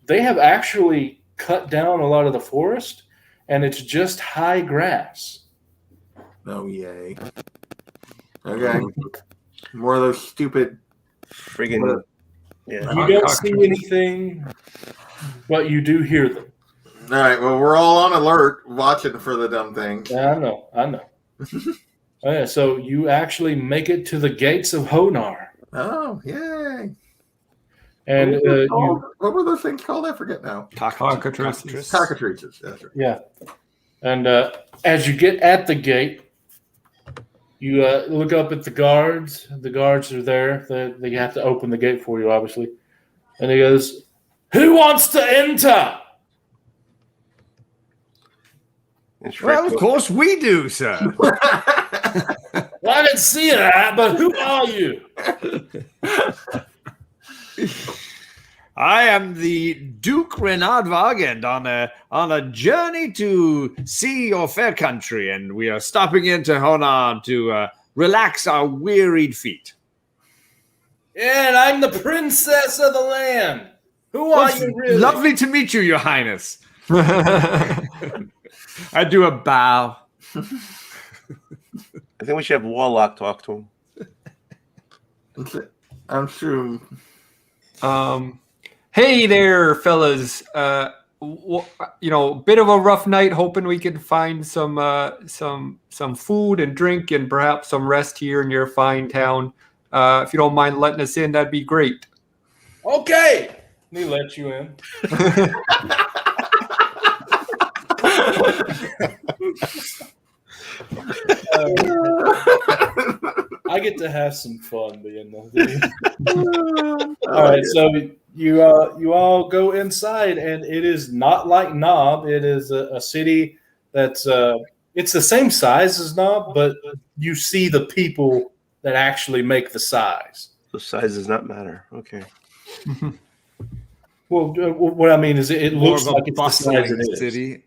they have actually cut down a lot of the forest, and it's just high grass. Oh, yay. Okay. More of those stupid. Friggin' yeah. You don't see anything, but you do hear them. All right, well, we're all on alert watching for the dumb things. Yeah, I know. Okay, so you actually make it to the gates of Honar. Oh, yay. And what were those things called? I forget now. Cockatrices. Cockatrices. That's right. yeah. And as you get at the gate, you look up at the guards. The guards are there. They have to open the gate for you, obviously. And he goes, "Who wants to enter?" Well, of course we do, sir. Well, I didn't see that, but who are you? I am the Duke Renard Vargend on a journey to see your fair country, and we are stopping into Honan to relax our wearied feet. And I'm the princess of the land. Who are you really? Lovely to meet you, Your Highness. I do a bow. I think we should have Warlock talk to him. I'm sure. Hey there, fellas. Bit of a rough night. Hoping we can find some food and drink and perhaps some rest here in your fine town. If you don't mind letting us in, that'd be great. Okay. He lets you in. I get to have some fun being there. All right, so you all go inside, and it is not like Knob. It is a city that's it's the same size as Knob, but you see the people that actually make the size. The size does not matter. Okay. Well, what I mean is it looks like it's the size it is. City.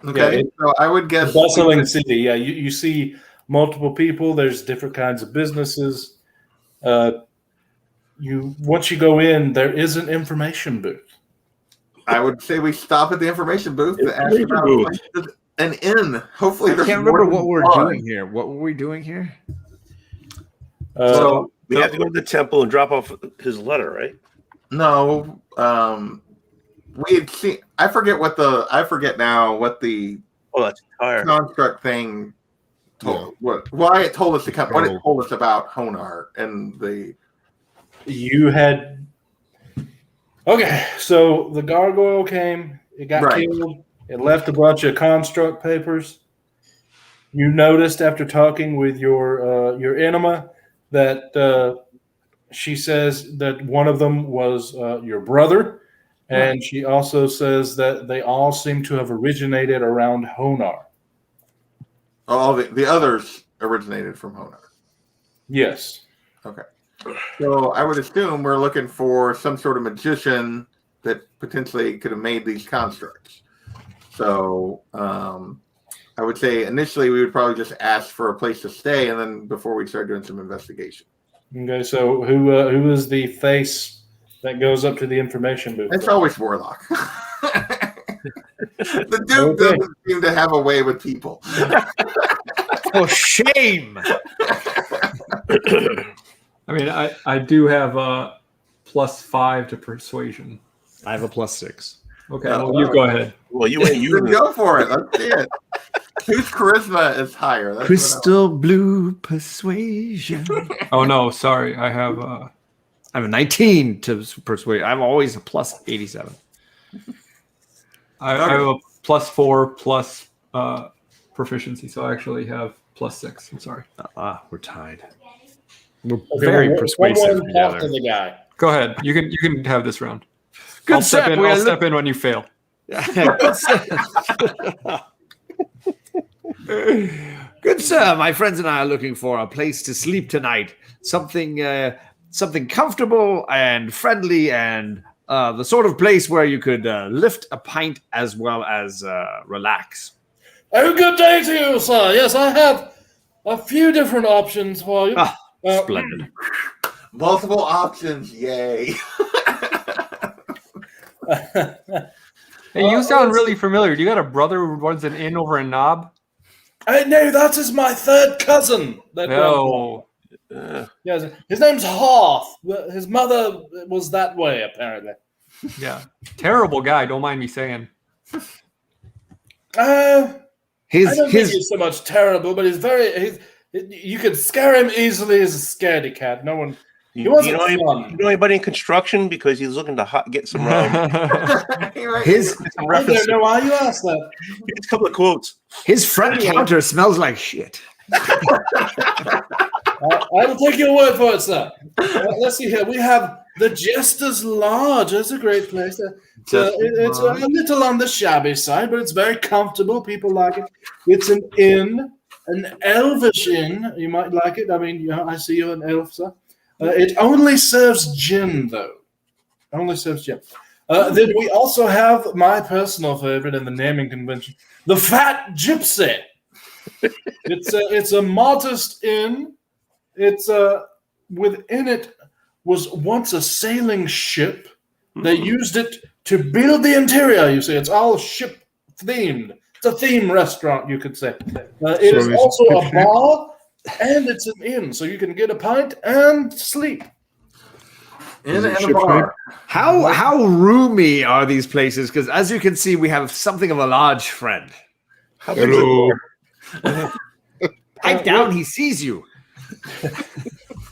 Okay, so I would guess Bustling city. Yeah, you see multiple people. There's different kinds of businesses. Once you go in, there is an information booth. I would say we stop at the information booth to ask about an inn. Hopefully, I can't remember what we're doing here. What were we doing here? So we have to go to the temple and drop off his letter, right? No, we had seen. I forget now what the that's tired. construct thing told. Why it told us to come. What it told us about Honar and the. You had. Okay, so the gargoyle came. It got killed. It left a bunch of construct papers. You noticed after talking with your enema that she says that one of them was your brother, and she also says that they all seem to have originated around Honar. All the others originated from Honar. Yes. Okay. So I would assume we're looking for some sort of magician that potentially could have made these constructs. So I would say initially we would probably just ask for a place to stay, and then before we start doing some investigation. Okay, so who is the face that goes up to the information booth? It's always Warlock. The Duke doesn't seem to have a way with people. For shame! I mean, I do have a +5 to persuasion. I have a +6. Okay, well, you go ahead. Well, you ain't using Go for it. Let's see it. Whose charisma is higher? That's Crystal blue persuasion. Oh no, sorry. I have I have a 19 to persuade. I'm always a +87. I have a +4 plus proficiency, so I actually have +6. I'm sorry. We're tied. We're very persuasive together. To the guy. Go ahead. You can have this round. Good I'll step in. sir. I'll step in when you fail. Good sir. Good sir. My friends and I are looking for a place to sleep tonight. Something comfortable and friendly, and the sort of place where you could lift a pint as well as relax. Oh, good day to you, sir. Yes, I have a few different options for you. Splendid. multiple options. Yay. Hey, you sound really familiar. Do you got a brother who runs an inn over in Knob? No, that is my third cousin. No. Yes, his name's Hoth. His mother was that way, apparently. Yeah. Terrible guy, don't mind me saying. I don't think he's so much terrible, but he's you could scare him easily as a scaredy cat. No one He wasn't fun. You know anybody in construction because he's looking to get some His some I references. don't know why you asked that. Here's a couple of quotes. his front counter smells like shit. I'll take your word for it, sir. Let's see here. We have the Jester's Lodge. That's a great place. It's a little on the shabby side, but it's very comfortable. People like it. It's an inn, an elvish inn. You might like it. I mean, I see you're an elf, sir. It only serves gin, though. Only serves gin. Then we also have my personal favorite in the naming convention, the Fat Gypsy. It's a modest inn. It's within it was once a sailing ship. They used it to build the interior. You see, it's all ship themed. It's a theme restaurant, you could say. It is also a bar, and it's an inn, so you can get a pint and sleep. In a bar. How roomy are these places? Because as you can see, we have something of a large friend. Hello. Pipe down, he sees you.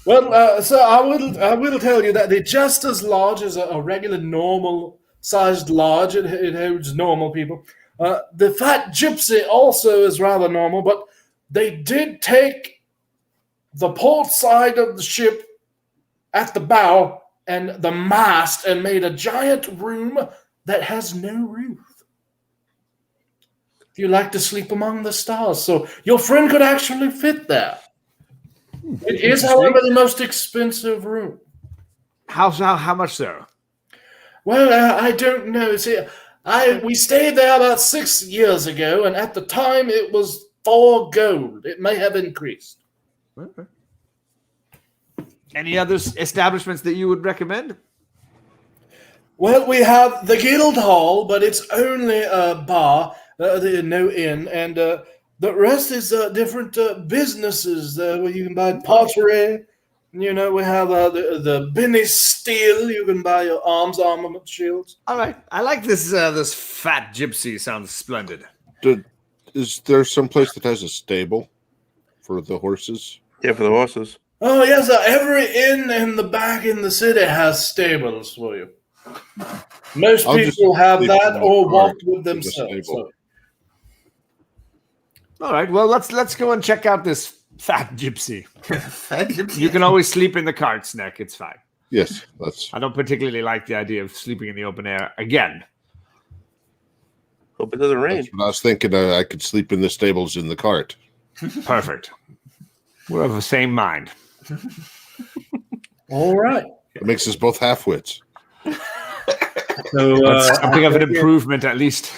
Well, so I will tell you that the Jester's Lodge is a regular, normal-sized lodge. It holds normal people. The Fat Gypsy also is rather normal, but they did take the port side of the ship at the bow and the mast and made a giant room that has no roof. If you like to sleep among the stars, so your friend could actually fit there. It is, however, the most expensive room. How much so? Well, I don't know. See, we stayed there about 6 years ago, and at the time it was 4 gold. It may have increased. Okay. Any other establishments that you would recommend? Well, we have the Guild Hall, but it's only a bar, no inn, and the rest is different businesses where you can buy pottery. You know, we have the Benny Steel. You can buy your armament shields. All right, I like this. This Fat Gypsy sounds splendid. Is there some place that has a stable for the horses? Yeah, for the horses. Oh, yes, every inn in the back in the city has stables for you. Most I'll just people have sleep that in the or car walk with with the themselves. stable. All right, well let's go and check out this Fat Gypsy. Fat Gypsy. You can always sleep in the cart's neck. It's fine. Yes, that's. I don't particularly like the idea of sleeping in the open air again. Hope it doesn't rain. That's what I was thinking. I could sleep in the stables in the cart. Perfect. We're of the same mind. All right. It makes us both half-wits. So That's something of an improvement, at least.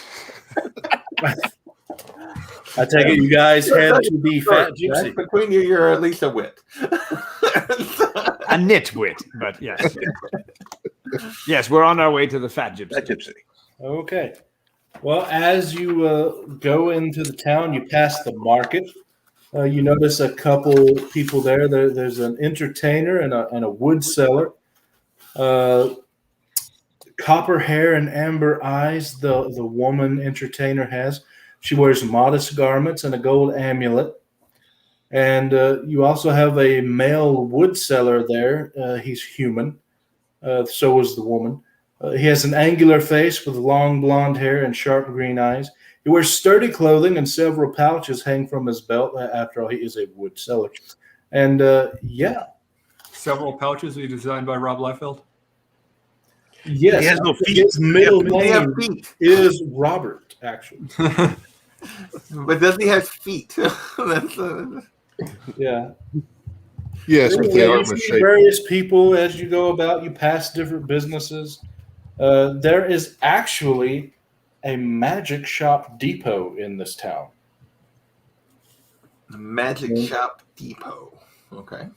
I take it you guys head to the Fat Gypsy. Between you, you're at least a wit. A nitwit, but yes. Yes, we're on our way to the Fat Gypsy. That gypsy. Okay. Well, as you go into the town, you pass the market. You notice a couple people there. There's an entertainer and a wood seller. Copper hair and amber eyes, the woman entertainer has. She wears modest garments and a gold amulet. And you also have a male wood seller there. He's human. So is the woman. He has an angular face with long blonde hair and sharp green eyes. He wears sturdy clothing and several pouches hang from his belt. After all, he is a wood seller. And yeah. Several pouches we designed by Rob Liefeld. Yes. He has no feet. His middle They have name feet. is Robert, actually. But does he have feet? Yeah. Yes, but they Yeah, are you see misshapen. various people as you go about. You pass different businesses. There is actually a magic shop depot in this town. The Magic Shop Depot. Okay.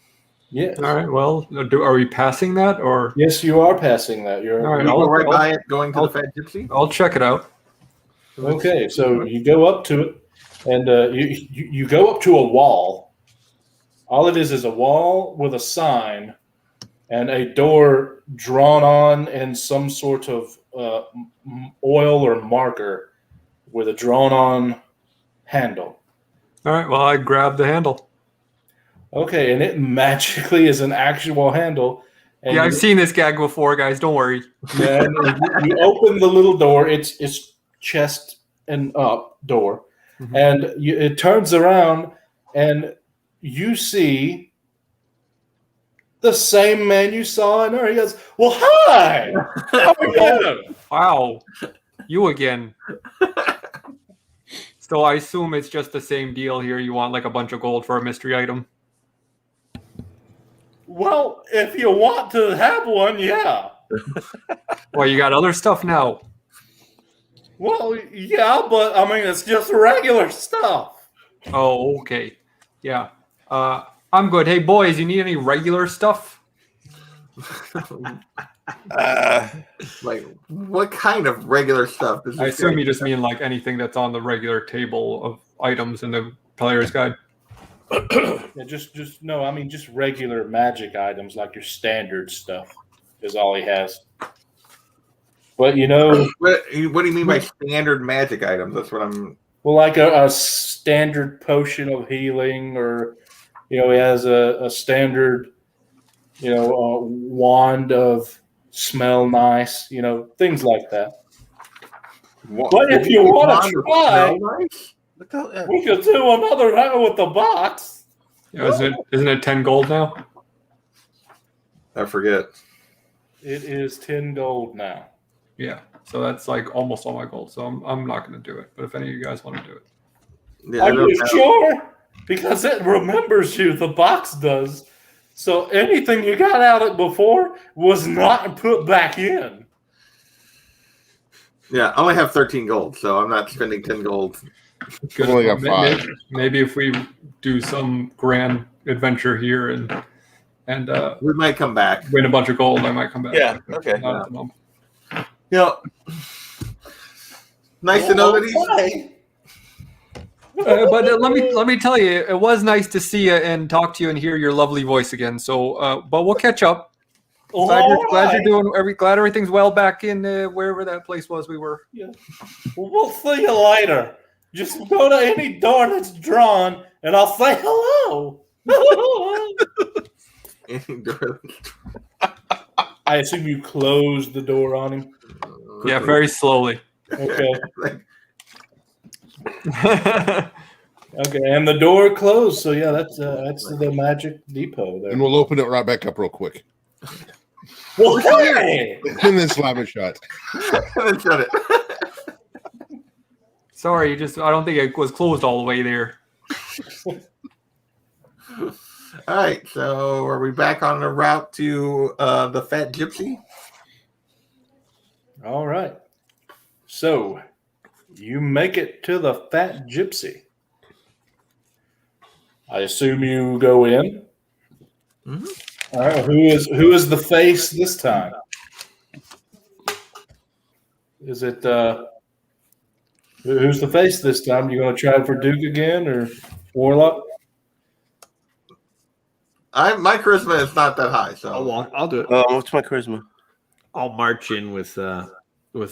Yes. All right. Well, are we passing that or? Yes, you are passing that. You're All right, You I'll- go right I'll- by it, going to I'll- the Fat Gypsy. I'll check it out. okay. So you go up to it, and you go up to a wall. All it is a wall with a sign and a door drawn on in some sort of oil or marker with a drawn-on handle. All right. Well, I grabbed the handle. Okay, and it magically is an actual handle. And Yeah, I've seen this gag before, guys. Don't worry. and you open the little door. It's chest and up door, and it turns around, and you see the same man you saw in her. He goes, "Well, hi, how are you?" Wow, you again. So I assume it's just the same deal here. You want like a bunch of gold for a mystery item. Well, if you want to have one, yeah. Well, you got other stuff now. Well, yeah, but I mean, it's just regular stuff. Oh, okay. Yeah. I'm good. Hey, boys, you need any regular stuff? Like, what kind of regular stuff does I this assume guy- you just mean like anything that's on the regular table of items in the player's guide. Yeah, just no. I mean, just regular magic items like your standard stuff is all he has. But you know, What do you mean by standard magic items? That's what I'm. well, like a standard potion of healing, or he has a standard, wand of smell nice, things like that. But if you want to try, we could do another round with the box. Yeah, isn't it 10 gold now? I forget. It is 10 gold now. Yeah. So that's like almost all my gold. So I'm not going to do it. But if any of you guys want to do it. Yeah, I Are don't you know. sure? Because it remembers you, the box does. So anything you got out of it before was not put back in. Yeah, I only have 13 gold, so I'm not spending 10 gold. I've only got 5. Maybe if we do some grand adventure here and We might come back. win a bunch of gold, I might come back. Yeah, okay. Not at the moment. Yeah. Nice to know that he's. But let me tell you, it was nice to see you and talk to you and hear your lovely voice again. So, but we'll catch up. Glad you're doing. Glad everything's well back in wherever that place was we were. Yeah. We'll see you later. Just go to any door that's drawn, and I'll say hello. I assume you closed the door on him. Yeah, very slowly. Okay. Like, Okay, and the door closed. So yeah, that's the magic depot there. And we'll open it right back up real quick. Well, hey! And then slam it shut. then shut it. Sorry, I don't think it was closed all the way there. All right, so are we back on the route to the Fat Gypsy? All right. So you make it to the Fat Gypsy. I assume you go in. Mm-hmm. All right. Who is the face this time? Is it who's the face this time? You going to try for Duke again or Warlock? My charisma is not that high, so I'll do it. What's my charisma? I'll march in with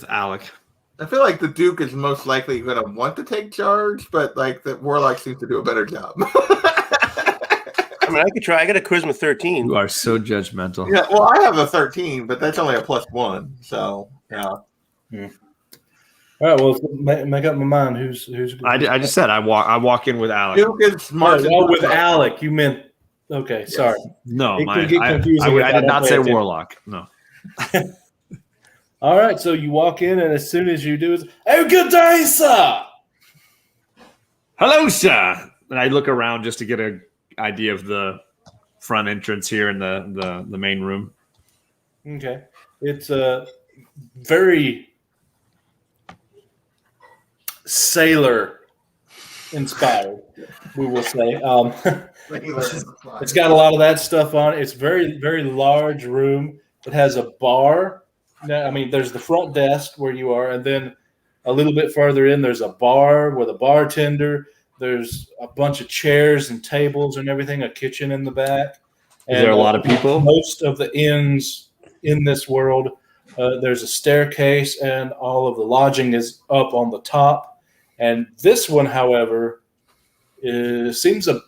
Alec. I feel like the Duke is most likely going to want to take charge, but like the Warlock seems to do a better job. I mean, I could try. I got a charisma 13. You are so judgmental. Yeah, well, I have a 13, but that's only a +1, so yeah. All right. Well, make up my mind. Who's I just said I walk in with Alec. Duke is marching with Alec. You meant okay. Yes. Sorry. No, It can get confusing I if I did don't not pay say attention. Warlock. No. All right. So you walk in, and as soon as you do, it's oh, good day, sir. Hello, sir. And I look around just to get an idea of the front entrance here in the main room. Okay. It's very sailor inspired, we will say. It's got a lot of that stuff on it. It's very, very large room. It has a bar. Now, I mean, there's the front desk where you are, and then a little bit further in, there's a bar with a bartender. There's a bunch of chairs and tables and everything, a kitchen in the back. Is there a lot of people? Most of the inns in this world, there's a staircase, and all of the lodging is up on the top. And this one, however, seems a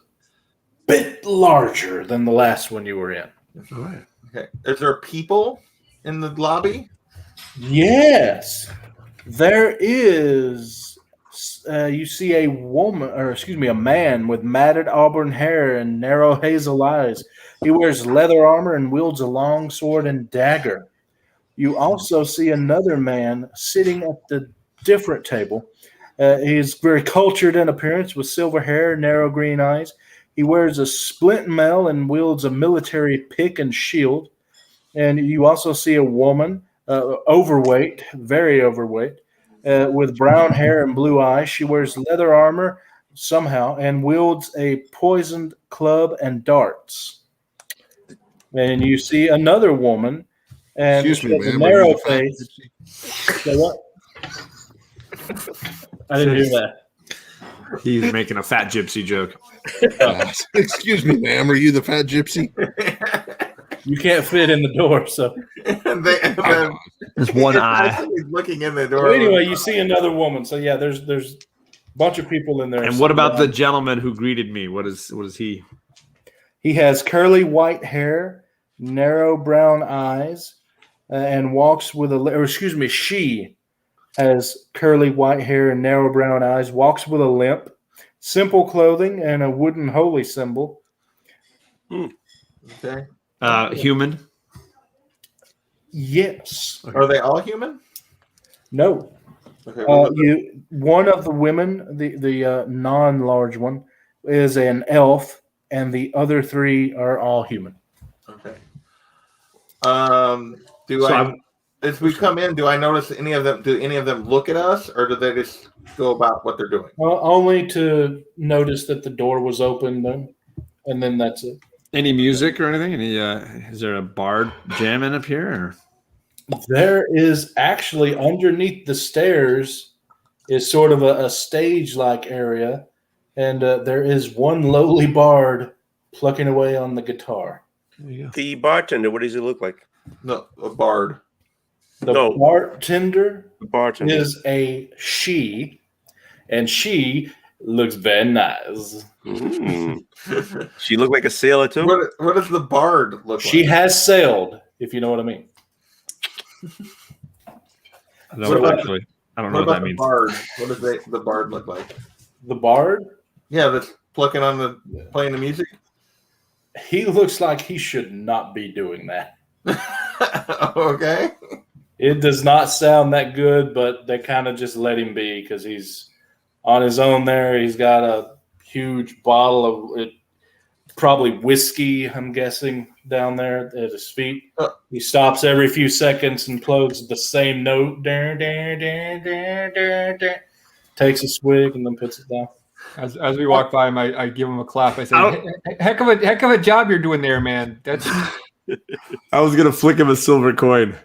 bit larger than the last one you were in. All right. Okay. Is there people in the lobby? Yes, there is. You see a woman, or excuse me, a man with matted auburn hair and narrow hazel eyes. He wears leather armor and wields a long sword and dagger. You also see another man sitting at the different table. He is very cultured in appearance with silver hair, narrow green eyes. He wears a splint mail and wields a military pick and shield. And you also see a woman, overweight, very overweight, with brown hair and blue eyes. She wears leather armor somehow and wields a poisoned club and darts. And you see another woman, and Excuse me, she has a ma'am. narrow Are you the fat face. gypsy? Say what? I didn't hear that. He's making a fat gypsy joke. Excuse me, ma'am. Are you the fat gypsy? You can't fit in the door, so. There's one eye. He's looking in the door. Well, anyway, you see another woman. So yeah, there's a bunch of people in there. And what about the gentleman who greeted me? What is he? He has curly white hair, narrow brown eyes, and walks with she has curly white hair and narrow brown eyes, walks with a limp, simple clothing, and a wooden holy symbol. Okay. Human? Yes. Are they all human? No. Okay. One of the women, the non-large one, is an elf, and the other three are all human. Okay. As we come in, do I notice any of them? Do any of them look at us, or do they just go about what they're doing? Well, only to notice that the door was open, and then that's it. Any music or anything? Is there a bard jamming up here? Or? There is actually underneath the stairs is sort of a stage-like area, and there is one lowly bard plucking away on the guitar. The bartender, what does he look like? No, a bard. The bartender is a she, and she looks very nice. She looked like a sailor too. What does the bard look like? She has sailed, if you know what I mean. I don't know what that means. Bard? What does the bard look like? The bard? Yeah, that's playing the music. He looks like he should not be doing that. Okay. It does not sound that good, but they kind of just let him be because he's on his own there. He's got a huge bottle of it, probably whiskey, I'm guessing, down there at his feet. He stops every few seconds and plugs the same note. Takes a swig and then puts it down. As we walk by him, I give him a clap. I say, heck of a job you're doing there, man. That's I was gonna flick him a silver coin.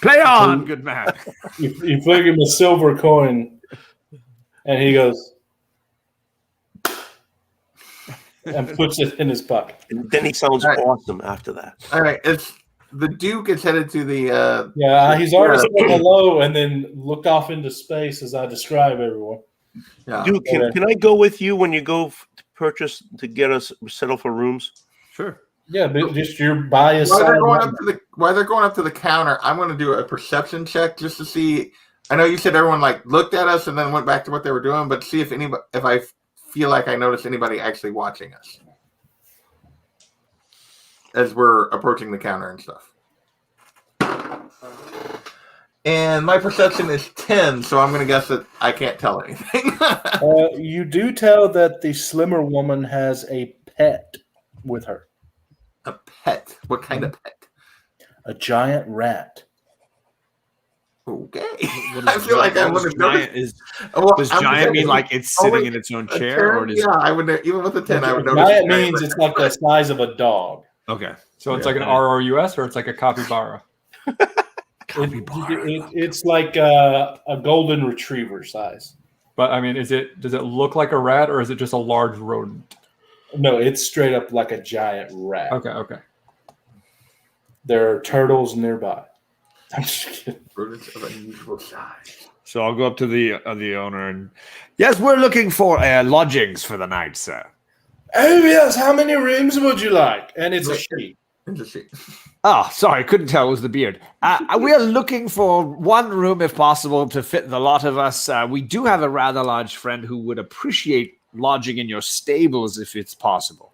Play on, good man. You flick him a silver coin, and he goes and puts it in his pocket. And then he sounds awesome after that. All right, it's the Duke is headed to the. He's already said hello and then looked off into space as I describe everyone. Yeah. Dude, can I go with you when you go to get us settled for rooms? Sure. Yeah, but just you're by his While side. they're going up to the counter, I'm going to do a perception check just to see. I know you said everyone looked at us and then went back to what they were doing, but see if I feel like I notice anybody actually watching us as we're approaching the counter and stuff. And my perception is 10, so I'm going to guess that I can't tell anything. You do tell that the slimmer woman has a pet with her. A pet? What kind of pet? A giant rat. Okay. I feel like I would have noticed. Does giant mean like it's sitting in its own chair? I would even with a 10, I would notice. Giant means it's like the size of a dog. Okay. So it's like an RRUS or it's like a capybara? It's like a golden retriever size. But I mean, does it look like a rat or is it just a large rodent? No, it's straight up like a giant rat. Okay. There are turtles nearby. I'm just kidding. Rodents of unusual size. So I'll go up to the owner and yes, we're looking for lodgings for the night, sir. Oh, yes. How many rooms would you like? And it's a she. Oh, sorry, couldn't tell it was the beard. We are looking for one room, if possible, to fit the lot of us. We do have a rather large friend who would appreciate lodging in your stables if it's possible.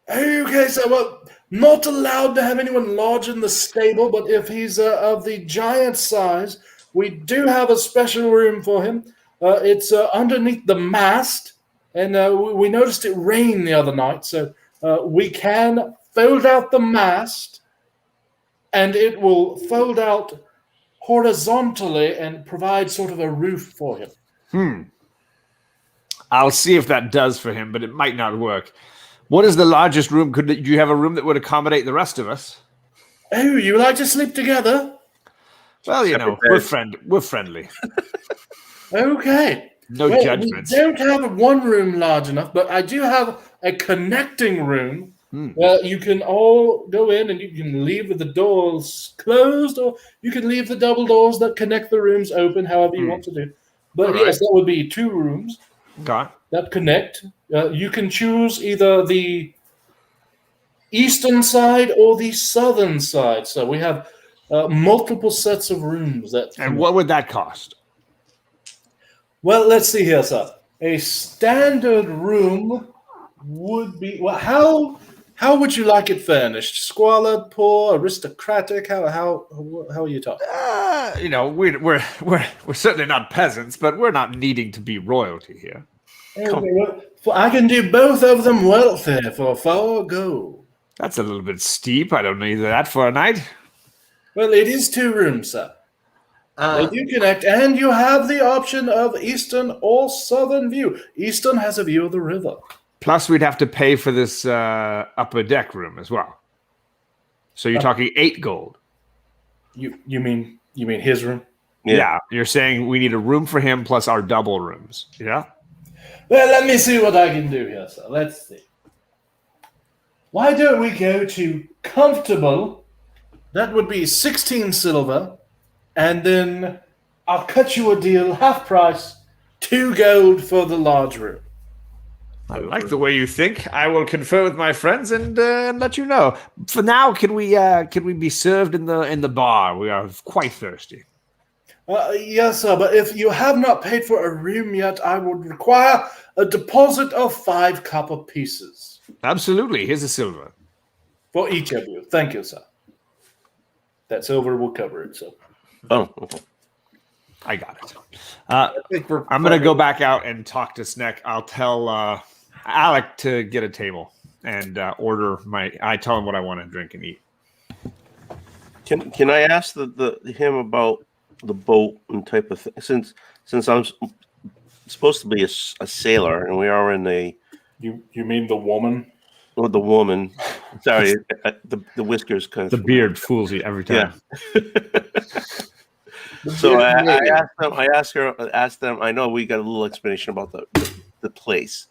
Okay, so well, not allowed to have anyone lodge in the stable, but if he's of the giant size, we do have a special room for him. It's underneath the mast, and we noticed it rained the other night, so we can fold out the mast, and it will fold out horizontally and provide sort of a roof for him. I'll see if that does for him, but it might not work. What is the largest room? Do you have a room that would accommodate the rest of us? Oh, you like to sleep together? Well, you know, we're friendly. Okay. No judgments. We don't have one room large enough, but I do have a connecting room where you can all go in and you can leave the doors closed, or you can leave the double doors that connect the rooms open, however you want to do. But yes, that would be 2 rooms that connect. You can choose either the eastern side or the southern side. So we have multiple sets of rooms. And what would that cost? Well, let's see here, sir. A standard room would be, well, how would you like it furnished? Squalid, poor, aristocratic? How are you talking? You know, we're certainly not peasants, but we're not needing to be royalty here. Okay, well, I can do both of them wealthy for 4 gold. That's a little bit steep. I don't need that for a night. Well, it is 2 rooms, sir. They do connect, and you have the option of eastern or southern view. Eastern has a view of the river. Plus, we'd have to pay for this upper deck room as well. So you're talking 8 gold. You mean his room? Yeah. You're saying we need a room for him plus our double rooms. Yeah. Well, let me see what I can do here, sir. Let's see. Why don't we go to comfortable? That would be 16 silver. And then I'll cut you a deal, half price, 2 gold for the large room. I like the way you think. I will confer with my friends and let you know. For now, can we be served in the bar? We are quite thirsty. Yes, sir. But if you have not paid for a room yet, I would require a deposit of 5 copper pieces. Absolutely. Here's a silver for each of you. Thank you, sir. That silver will cover it. So. Oh, okay. I got it. I'm going to go back out and talk to Sneck. I'll tell Alec to get a table and order I tell him what I want to drink and eat. Can I ask him about the boat and type of thing? Since I'm supposed to be a sailor and we are in a. You mean the woman? Or the woman. Sorry, the whiskers kind of. The beard fools you every time. Yeah. So I asked them. I know we got a little explanation about the place,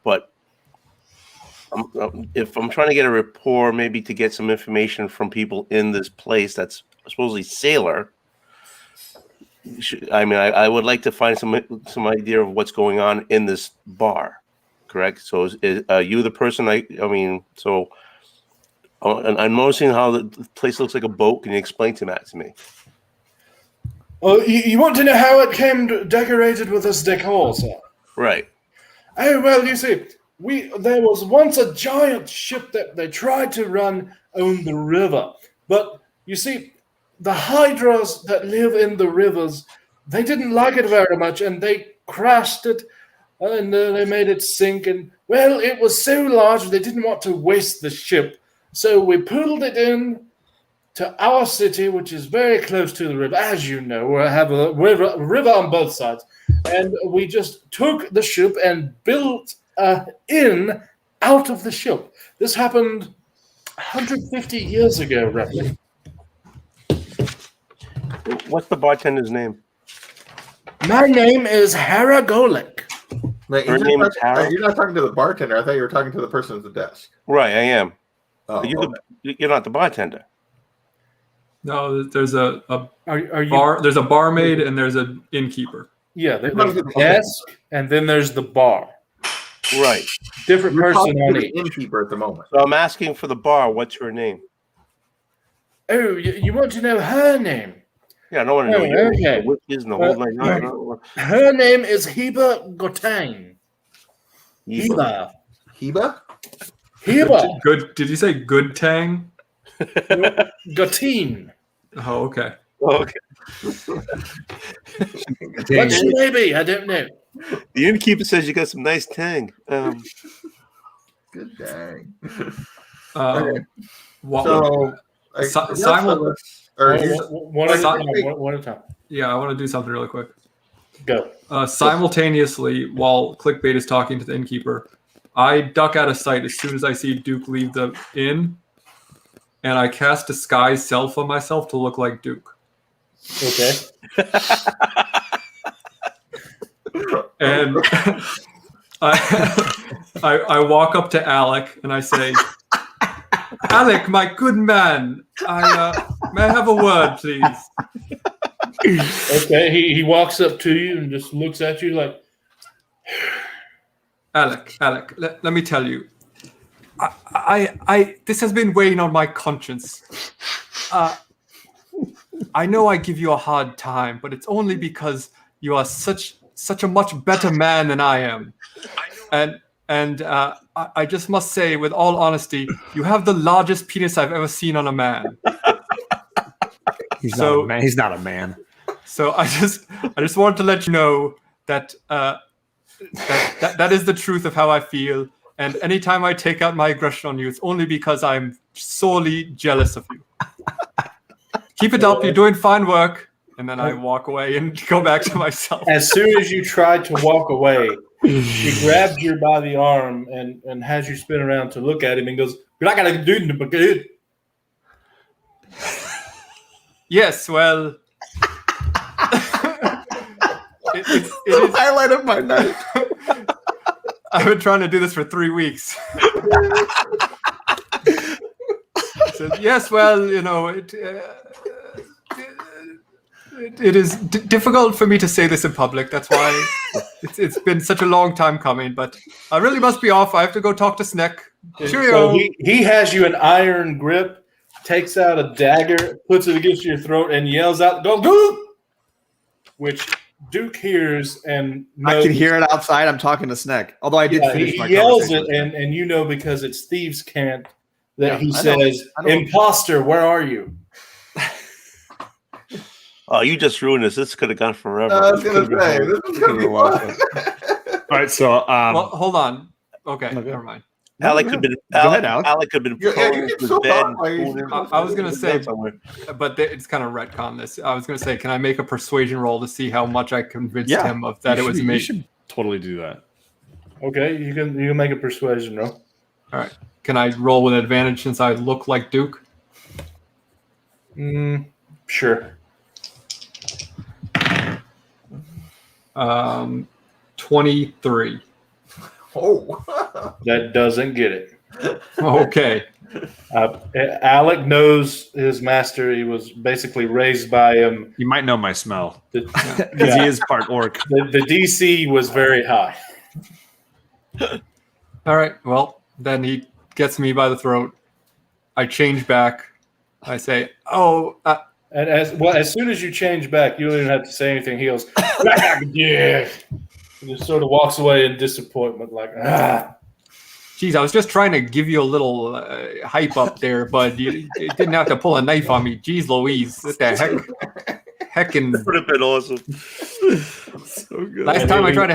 but if I'm trying to get a rapport, maybe to get some information from people in this place that's supposedly sailor. I would like to find some idea of what's going on in this bar. Correct. So is you the person? So and I'm noticing how the place looks like a boat. Can you explain that to me? Oh, you want to know how it came decorated with this decor, sir? Right. Oh, well, you see, there was once a giant ship that they tried to run on the river. But, you see, the hydras that live in the rivers, they didn't like it very much, and they crashed it, and they made it sink. And, well, it was so large, they didn't want to waste the ship. So we pulled it in to our city, which is very close to the river. As you know, we have a river on both sides. And we just took the ship and built an inn out of the ship. This happened 150 years ago, roughly. What's the bartender's name? My name is Hera Golik. Wait, Her name is Hera? you're not talking to the bartender. I thought you were talking to the person at the desk. Right, I am. Oh, You're not the bartender. No, there's a Are you? bar. There's a barmaid and there's an innkeeper. Yeah, there's the desk, and then there's the bar. Right. Different You're person talking to on the each. innkeeper at the moment. So I'm asking for the bar. What's her name? Oh, you want to know her name? Yeah, I don't want to know Oh, yours. okay. The witches and the whole night. No. Her name is Heba Gotang. Eva. Heba. Heba? Good. Did you say good tang? Goteen. Oh, okay. Okay. What she may be, I don't know. The innkeeper says you got some nice tang. Good dang. Okay. So, One at a time. Yeah, I want to do something really quick. Go. Simultaneously, while Clickbait is talking to the innkeeper, I duck out of sight as soon as I see Duke leave the inn, and I cast Disguise Self on myself to look like Duke. Okay. And I walk up to Alec and I say, Alec, my good man, may I have a word, please? Okay, he walks up to you and just looks at you like, Alec, let me tell you. I this has been weighing on my conscience. I know I give you a hard time, but it's only because you are such a much better man than I am. And I just must say, with all honesty, you have the largest penis I've ever seen on a man. He's not a man. So I just wanted to let you know that that is the truth of how I feel. And anytime I take out my aggression on you, it's only because I'm sorely jealous of you. Keep it up. You're doing fine work. And then I walk away and go back to myself. as soon as you tried to walk away, he grabs you by the arm and has you spin around to look at him and goes, "You're not gonna do it, but good." Yes, well, it is the highlight of my night. I've been trying to do this for 3 weeks. So, yes, well, you know, it is difficult for me to say this in public. That's why it's been such a long time coming. But I really must be off. I have to go talk to Sneck. Cheerio. So he has you an iron grip, takes out a dagger, puts it against your throat, and yells out, "Go, go!" Which Duke hears and knows. I can hear it outside. I'm talking to Sneck. Although I did finish he my yells it, conversation. and you know because it's thieves' cant that he I know. says, "Imposter, where are you?" Oh, you just ruined this. This could have gone forever. I was going to say, this is going to be fun. All right, so Well, hold on. Okay, never mind. Alec could have been. Go ahead, Alec. Alec could have been. Yeah, you can still talk while I was going to say, but it's kind of retcon this. I was going to say, can I make a persuasion roll to see how much I convinced him of that it was me? You should totally do that. Okay, you can make a persuasion roll. All right. Can I roll with advantage since I look like Duke? Sure. 23. Oh. That doesn't get it. Okay. Alec knows his master. He was basically raised by him. You might know my smell The, because he is part orc. the DC was very high. All right. Well, then he gets me by the throat. I change back. I say, "Oh, And as soon as you change back, you don't even have to say anything. He goes, "Yeah." He just sort of walks away in disappointment, like, geez, I was just trying to give you a little hype up there, but you didn't have to pull a knife on me. Geez, Louise, what the heck? Heckin' Would have been awesome. So good. last time I tried to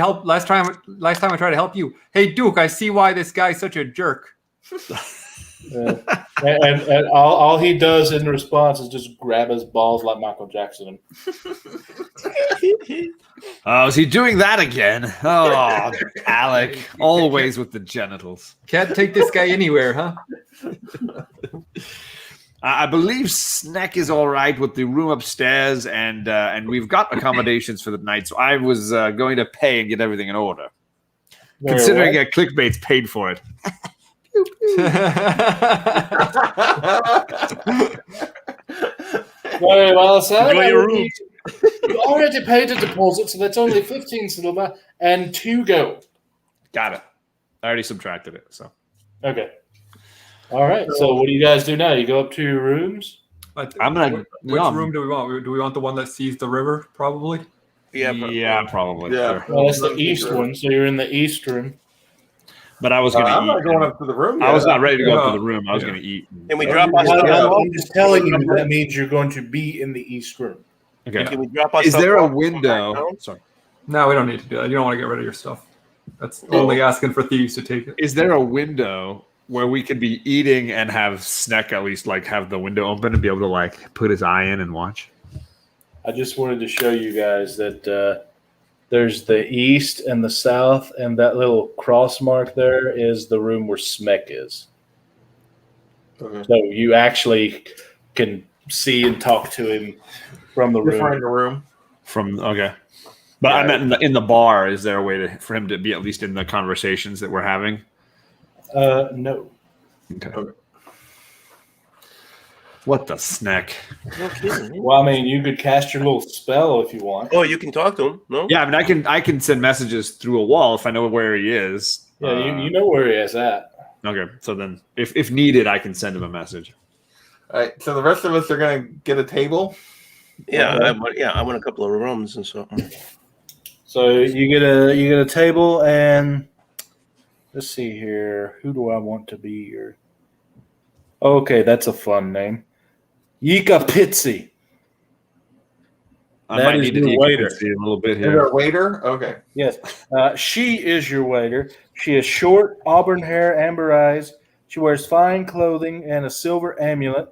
help you. Hey, Duke, I see why this guy's such a jerk. and all he does in response is just grab his balls like Michael Jackson. Oh, is he doing that again? Oh, Alec, always with the genitals. Can't take this guy anywhere, huh? I believe Sneck is all right with the room upstairs, and we've got accommodations for the night. So I was going to pay and get everything in order, considering Clickbait's paid for it. Very well, sir. Enjoy your room. You already paid a deposit, so that's only 15 silver and 2 gold. Got it. I already subtracted it. So Okay. All right. So what do you guys do now? You go up to your rooms. I'm gonna. Which room do we want? Do we want the one that sees the river? Probably. Yeah, probably. Yeah. Sure. Well, that's the east one. So you're in the east room. But I was gonna I'm eat. not going up to the room yet. I was not ready to go up to Yeah. the room. I was Yeah. gonna eat. Can we Oh, drop our yeah. stuff? I'm just telling you that means you're going to be in the east room. Okay. Can we drop our Is stuff there a off? window? Sorry. No, we don't need to do that. You don't want to get rid of your stuff. That's only asking for thieves to take it. Is there a window where we could be eating and have Sneck at least like have the window open and be able to like put his eye in and watch? I just wanted to show you guys that there's the east and the south, and that little cross mark there is the room where Smek is. Okay. So you actually can see and talk to him from the Different in room. the room. From okay, but I meant in the bar. Is there a way for him to be at least in the conversations that we're having? No. Okay. What the Sneck? No kidding. Well, I mean, you could cast your little spell if you want. Oh, you can talk to him. No. Yeah, I mean, I can send messages through a wall if I know where he is. Yeah, you know where he is at. Okay, so then if needed, I can send him a message. All right. So the rest of us are going to get a table. Yeah, I want a couple of rums and so. So you get a table, and let's see here. Who do I want to be here? Okay, that's a fun name. Yika Pitsy. I That might is need to your waiter. see a little bit Is there here. a waiter? Okay. Yes. She is your waiter. She has short auburn hair, amber eyes. She wears fine clothing and a silver amulet.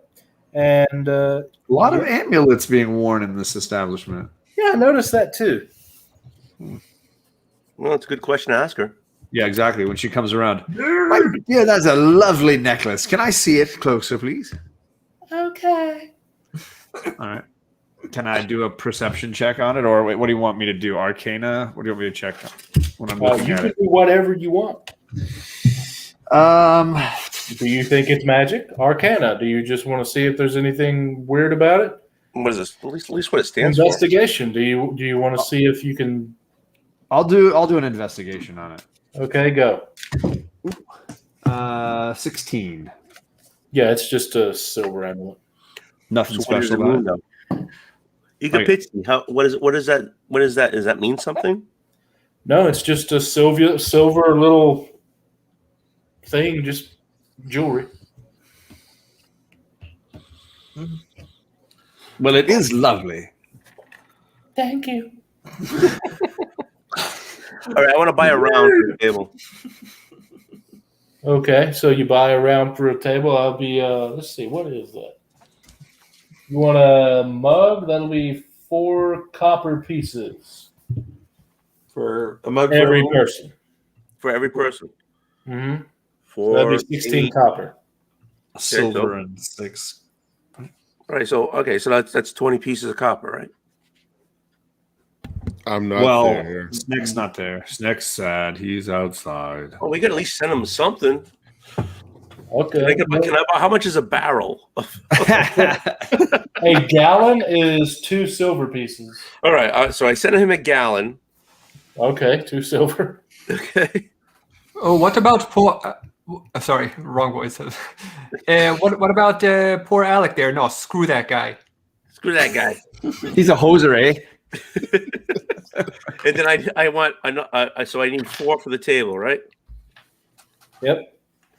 And A lot of amulets being worn in this establishment. yeah, I noticed that too. Well, it's a good question to ask her. Yeah, exactly. When she comes around, yeah, that's a lovely necklace. Can I see it closer, please? Okay. All right. Can I do a perception check on it, or wait, what do you want me to do? Arcana? What do you want me to check when I'm looking You at can it? do whatever you want. Do you think it's magic? Arcana. Do you just want to see if there's anything weird about it? What is this? At least what it stands for. Investigation. Do you want to see if you can? I'll do an investigation on it. Okay, go. 16. Yeah, it's just a silver amulet. Nothing So what does it special mean, about it. though? You can Like- pitch me. What is that? What is that? Does that mean something? No, it's just a silver little thing, just jewelry. Well, it is lovely. Thank you. All right, I want to buy a round for the table. Okay, so you buy a round for a table. I'll be let's see, what is that? You want a mug? That'll be 4 copper pieces For a mug every for person. For every person. Mm-hmm. For That'd be 16 copper. Silver and 6. All right, so that's 20 pieces of copper, right? I'm not Well, there. Sneck's not there. Sneck's sad. He's outside. Oh, we could at least send him something. Okay. Can I buy, how much is a barrel? A gallon is 2 silver pieces. All right, so I sent him a gallon. Okay, 2 silver. Okay. Oh, what about poor? Sorry, wrong voice. What about poor Alec there? No, screw that guy. Screw that guy. He's a hoser, eh? And then I want so I need 4 for the table, right? Yep.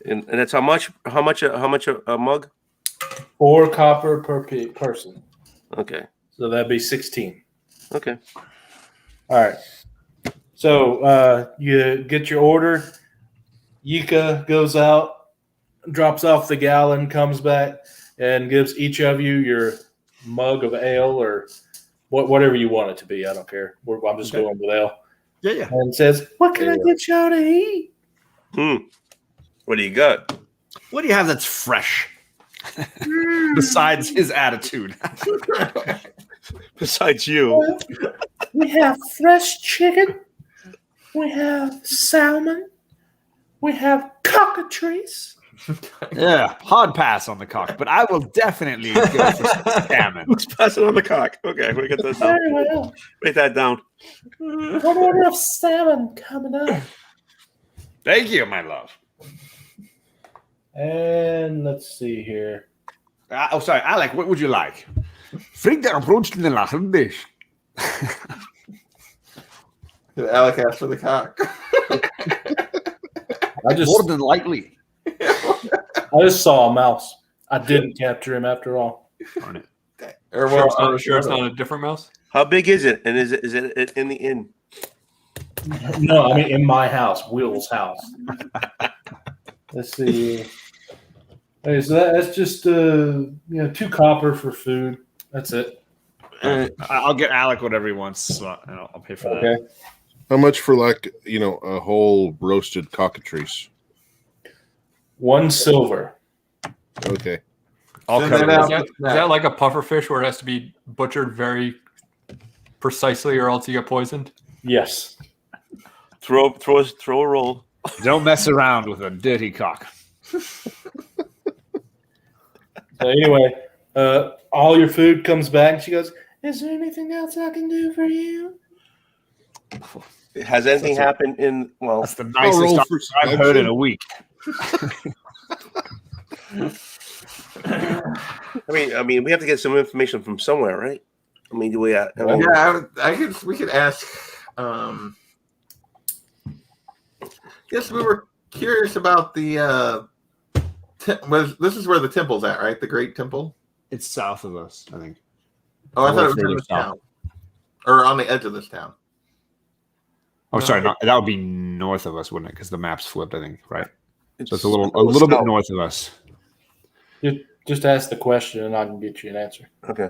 And that's how much? How much a mug? 4 copper per person. Okay. So that'd be 16. Okay. All right. So you get your order. Yika goes out, drops off the gallon, comes back, and gives each of you your mug of ale or whatever you want it to be. I don't care. I'm just going with ale. Yeah. And says, "What can I get y'all to eat?" What do you got? What do you have that's fresh? Besides his attitude. Besides you. We have fresh chicken. We have salmon. We have cockatrice. Yeah, hard pass on the cock, but I will definitely go for some salmon. Let's pass it on the cock. Okay, we get that down. Very well. Write that down. One order of salmon coming up. Thank you, my love. And let's see here. Sorry, Alec. What would you like? Freak that approach to the last dish. Did Alec ask for the cock? More than likely. I just saw a mouse. I didn't capture him after all. Darn it. Or Sure, it's not a different mouse. How big is it? And is it in the inn? No, I mean in my house, Will's house. Let's see. Okay, so that's just 2 copper for food. That's it. I'll get Alec whatever he wants. So I'll pay for that. Okay. How much for a whole roasted cockatrice? 1 silver. Okay. I'll Send cover that it. out. Is that like a puffer fish where it has to be butchered very precisely, or else you get poisoned? Yes. Throw a roll. Don't mess around with a dirty cock. So anyway, all your food comes back, and she goes, "Is there anything else I can do for you?" Has anything happened in? Well, That's the nicest roll offer for I've heard in a week. Oh, I mean, we have to get some information from somewhere, right? I mean, do we? We could ask. Yes, we were curious about the. This is where the temple's at, right? The Great Temple. It's south of us, I think. Oh, I A thought it little was in further this south. town, or on the edge of this town. Oh, sorry. No, that would be north of us, wouldn't it? Because the map's flipped, I think. Right. So it's a little bit south. north of us. Just ask the question, and I can get you an answer. Okay.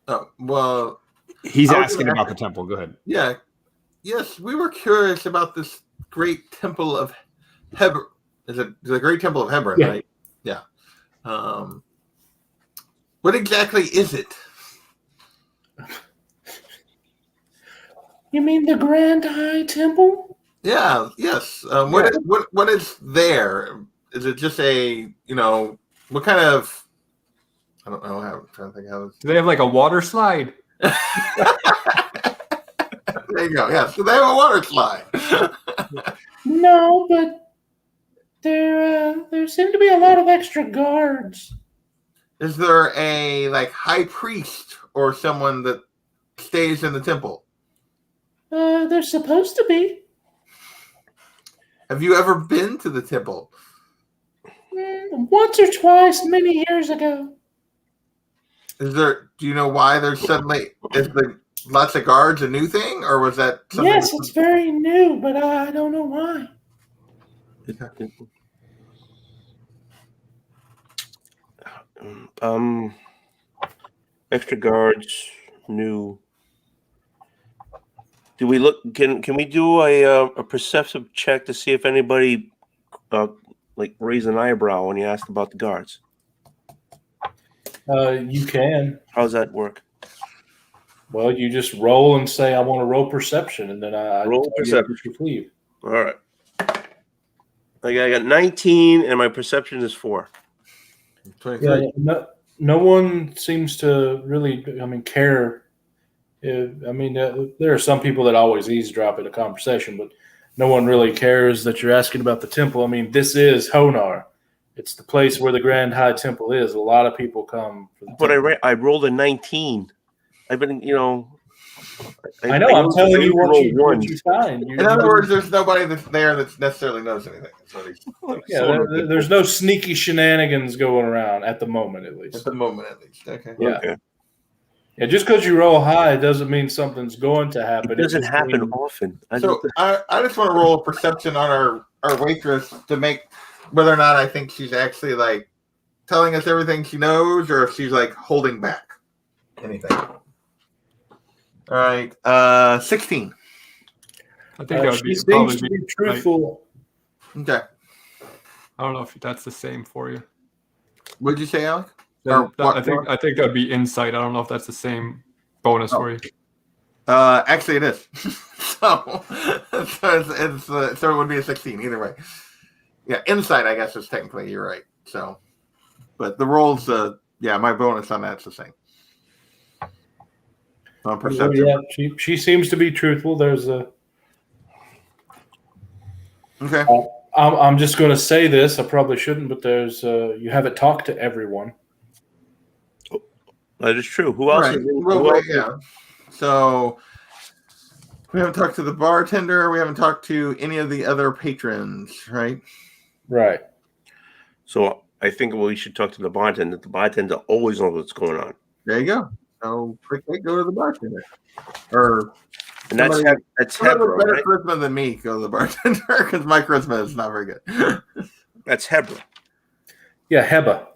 Oh well, He's I was asking gonna about ask- the temple. Go ahead. yeah, yes, we were curious about this Great Temple of Hebron. Is it the Great Temple of Hebron? Yeah. Right? Yeah. What exactly is it? You mean the Grand High Temple? Yeah. Yes. What is there? Is it just a what kind of? I don't know. I'm trying to think how. Do they have like a water slide? There you go. Yeah. So they have a water slide. No, but there seem to be a lot of extra guards. Is there a high priest or someone that stays in the temple? There's supposed to be. Have you ever been to the temple? Once or twice, many years ago. Do you know why there's suddenly lots of guards a new thing, or was that something? Yes, it's very new, but I don't know why. Extra guards, new. Do we look? Can we do a perceptive check to see if anybody raised an eyebrow when you asked about the guards? You can. How does that work? Well, you just roll and say, "I want to roll perception," and then I Roll tell you perception. if you leave. All right. I got 19, and my perception is 4. 23. Yeah, no one seems to really, care. There are some people that always eavesdrop at a conversation, but no one really cares that you're asking about the temple. I mean, this is Honar. It's the place where the Grand High Temple is. A lot of people come for the But temple. I rolled a 19. I've been, I know. I'm telling you what one. you find. In other words, there's nobody that's there that necessarily knows anything. there's no sneaky shenanigans going around at the moment, at At least. the moment, at least. Okay. Yeah. Okay. Yeah, just because you roll high doesn't mean something's going to happen. It doesn't just happen means- often. So I just want to roll a perception on our waitress to make whether or not I think she's actually telling us everything she knows, or if she's holding back anything. All right, 16. I think that would she be seems probably to be be, truthful. Okay. I don't know if that's the same for you. What did you say, Alec? I think that would be insight. I don't know if that's the same bonus for you. Actually, it is. so it would be a 16 either way. Yeah, insight, I guess, is technically you're right. So, but the rolls, my bonus on that's the same. On perception. Yeah, she seems to be truthful. There's Okay. I'm just going to say this. I probably shouldn't, but there's you haven't talked to everyone. That is true. Who else? Right. Who Well, else yeah. So we haven't talked to the bartender. We haven't talked to any of the other patrons, right? Right. So I think we should talk to the bartender. The bartender always knows what's going on. There you go. So quickly go to the bartender. Or And that's somebody Hebra, with better right? charisma than me go to the bartender because my charisma is not very good. That's Hebra. Yeah, Heba.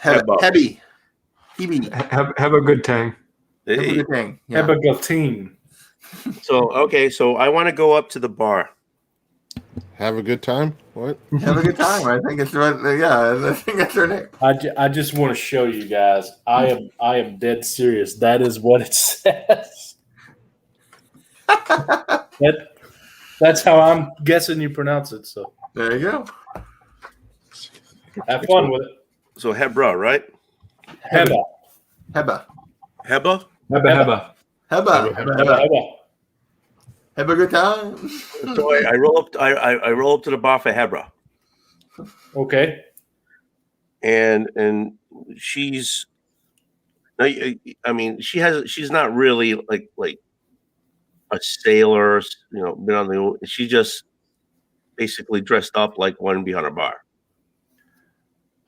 Hebby. Have a good tang. Hey. That's a good thing. Yeah. Heba Galtine. So I want to go up to the bar. Have a good time. What? Have a good time. I think it's right. Yeah, I think that's her name. I just want to show you guys. I am dead serious. That is what it says. That's how I'm guessing you pronounce it. So There you go. have fun with it. So Hebra, right? Heba. Heba. Heba? Heba. Heba. Have a good time. So I roll up. I roll up to the bar for Hebra, Okay. and she's. I mean, she's not really like a sailor, been on the. She just basically dressed up like one behind a bar.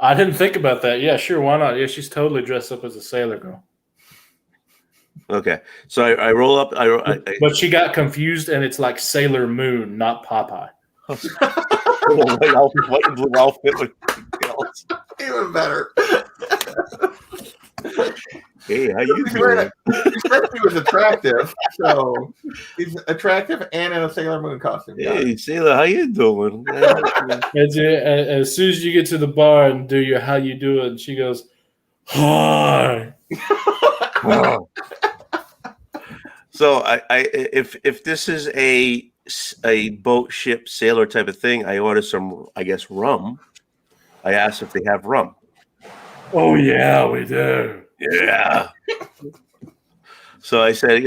I didn't think about that. Yeah, sure. Why not? Yeah, she's totally dressed up as a sailor girl. Okay, so I roll up. But she got confused, and it's like Sailor Moon, not Popeye. white and blue outfit with tails. Even better. Hey, how you doing? He said he was attractive, so he's attractive and in a Sailor Moon costume. Hey, Sailor, how you doing? As soon as you get to the bar and do your how you doing, she goes, hi. So if this is a boat, ship, sailor type of thing, I order some, I guess, rum. I asked if they have rum. Oh yeah, we do. Yeah. So I said,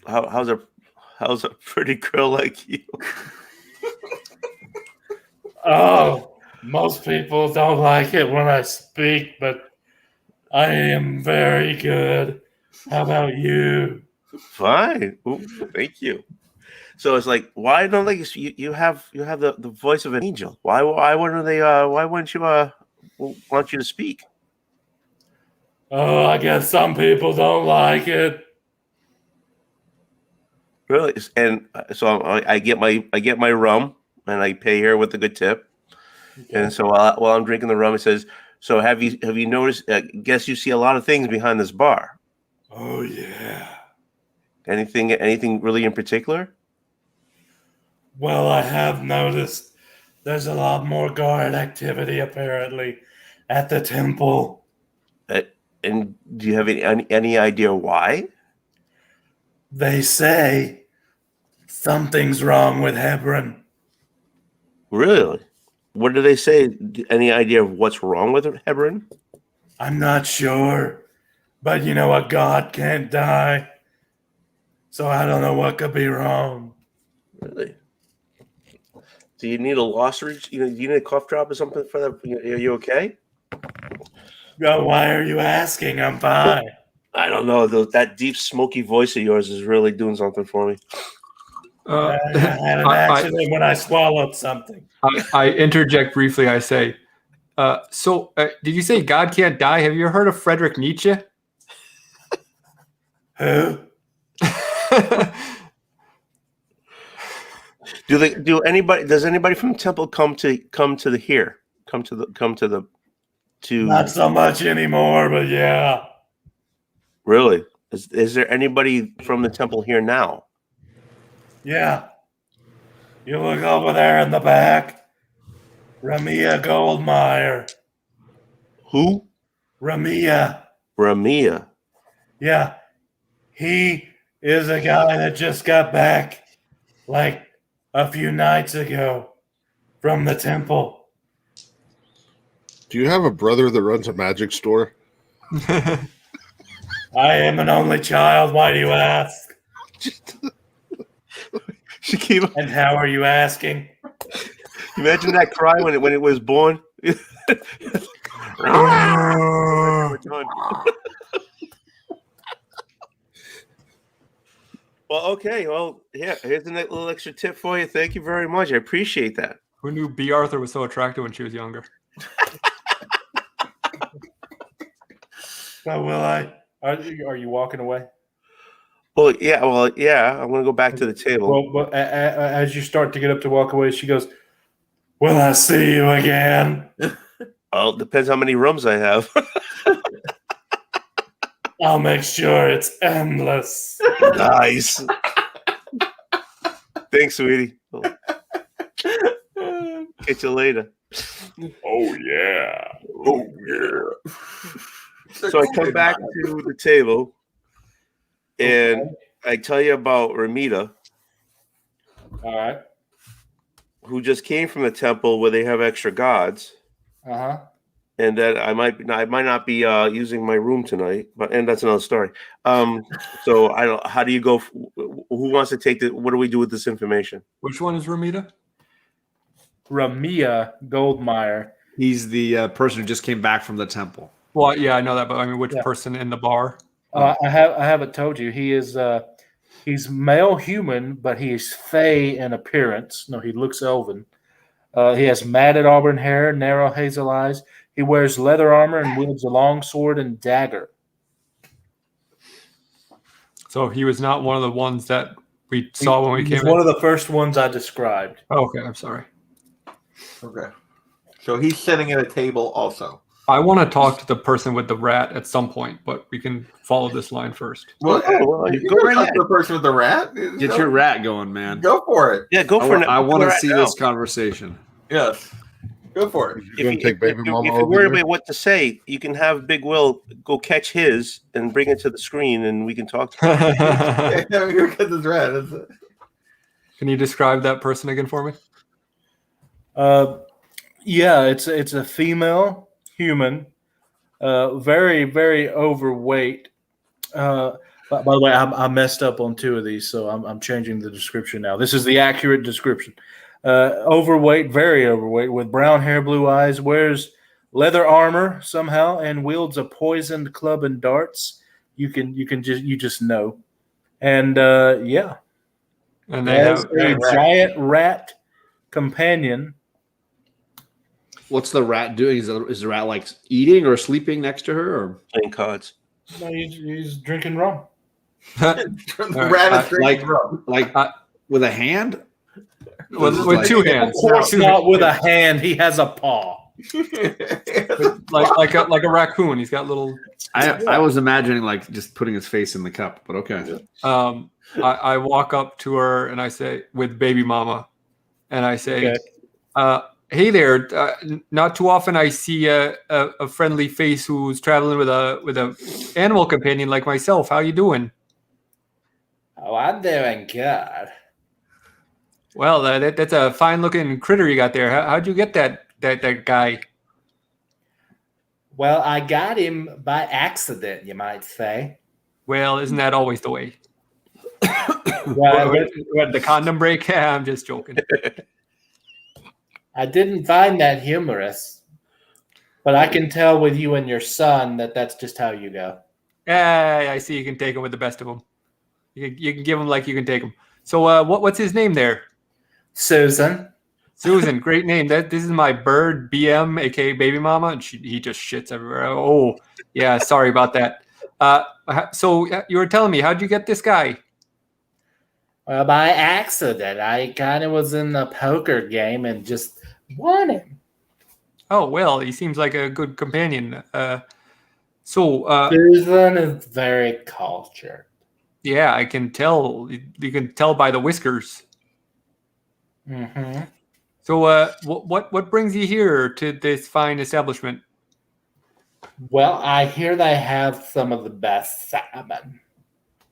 how's a pretty girl like you? Oh, most people don't like it when I speak, but I am very good. How about you? Fine. Ooh, thank you. So it's like, why don't they? You have the voice of an angel. Why wouldn't they? Why wouldn't you want you to speak? Oh, I guess some people don't like it. Really? And so I get my rum and I pay her with a good tip. And so while I'm drinking the rum, it says, "So have you noticed? Guess you see a lot of things behind this bar. Oh yeah. Anything really in particular?" Well, I have noticed there's a lot more guard activity apparently at the temple. And do you have any idea why? They say something's wrong with Hebron. Really? What do they say? Any idea of what's wrong with Hebron? I'm not sure, but you know a god can't die, so I don't know what could be wrong. Really? Do you need a lozenge? Do you need a cough drop or something for that? Are you okay? Why are you asking? I'm fine. I don't know. That deep, smoky voice of yours is really doing something for me. I had an accident when I swallowed something. I interject briefly. I say, did you say God can't die? Have you heard of Friedrich Nietzsche? Who? Does anybody from the temple come to Not so much anymore, but yeah. Really? Is there anybody from the temple here now? Yeah. You look over there in the back. Ramia Goldmeyer. Who? Ramia. Ramia. Yeah. He is a guy that just got back like a few nights ago from the temple. Do you have a brother that runs a magic store? I am an only child. Why do you ask? She came. And how are you asking? Imagine that cry when it was born. Well, okay. Well, yeah. Here's a little extra tip for you. Thank you very much. I appreciate that. Who knew B. Arthur was so attractive when she was younger? So will I? Are you walking away? Well, yeah. I'm gonna go back to the table. Well, as you start to get up to walk away, she goes, "Will I see you again?" Well, it depends how many rums I have. I'll make sure it's endless. Nice. Thanks, sweetie. Catch you later. Oh yeah. Oh yeah. So I come back to the table, and I tell you about Ramita, All right. who just came from the temple where they have extra gods, and that I might not be using my room tonight, and that's another story. So I don't. How do you go? Who wants to take the? What do we do with this information? Which one is Ramita? Ramia Goldmeyer. He's the person who just came back from the temple. Well, yeah, I know that, but I mean, which person in the bar? I haven't told you. He is he's male human, but he's fey in appearance. No, he looks elven. He has matted auburn hair, narrow hazel eyes. He wears leather armor and wields a long sword and dagger. So he was not one of the ones that we saw when we He came was in. one of the first ones I described. Oh, okay, I'm sorry. Okay. So he's sitting at a table also. I want to talk to the person with the rat at some point, but we can follow this line first. Well, you go right ahead. The person with the rat. Get your rat going, man. Go for it. Yeah, go for it. I want to see this conversation. Yes. Go for it. You gonna take baby mama if over you're worried here? about what to say, you can have Big Will go catch his and bring it to the screen, and we can talk to him. Yeah, go get this rat. That's it. Can you describe that person again for me? Yeah, it's a female human, very very overweight. By the way, I messed up on two of these, so I'm changing the description now. This is the accurate description. Overweight, very overweight, with brown hair, blue eyes, wears leather armor somehow, and wields a poisoned club and darts. You just know, and yeah, And they has have a giant rat companion. What's the rat doing? Is the rat like eating or sleeping next to her? Or Playing cards. No, he's drinking rum. The rat is drinking rum. like with a hand? with two hands. Of course Two not hands. with a hand. He has a paw. like a raccoon. He's got little. I was imagining like just putting his face in the cup, but okay. I walk up to her and I say, with baby mama, and I say, "Hey there! Not too often I see a friendly face who's traveling with a animal companion like myself. How you doing?" Oh, I'm doing good. Well, that's a fine looking critter you got there. How'd you get that guy? Well, I got him by accident, you might say. Well, isn't that always the way? Well, What, the condom break? I'm just joking. I didn't find that humorous, but I can tell with you and your son that that's just how you go. I see you can take him with the best of them. You can give him like you can take him. So what's his name there? Susan. Susan, great name. This is my bird, BM, aka Baby Mama, and he just shits everywhere. Oh, yeah, sorry about that. So you were telling me, how'd you get this guy? Well, by accident. I kind of was in the poker game and just won him. Oh, well, he seems like a good companion. Susan is very cultured. Yeah, I can tell. You can tell by the whiskers. Mm-hmm. So what brings you here to this fine establishment? Well, I hear they have some of the best salmon.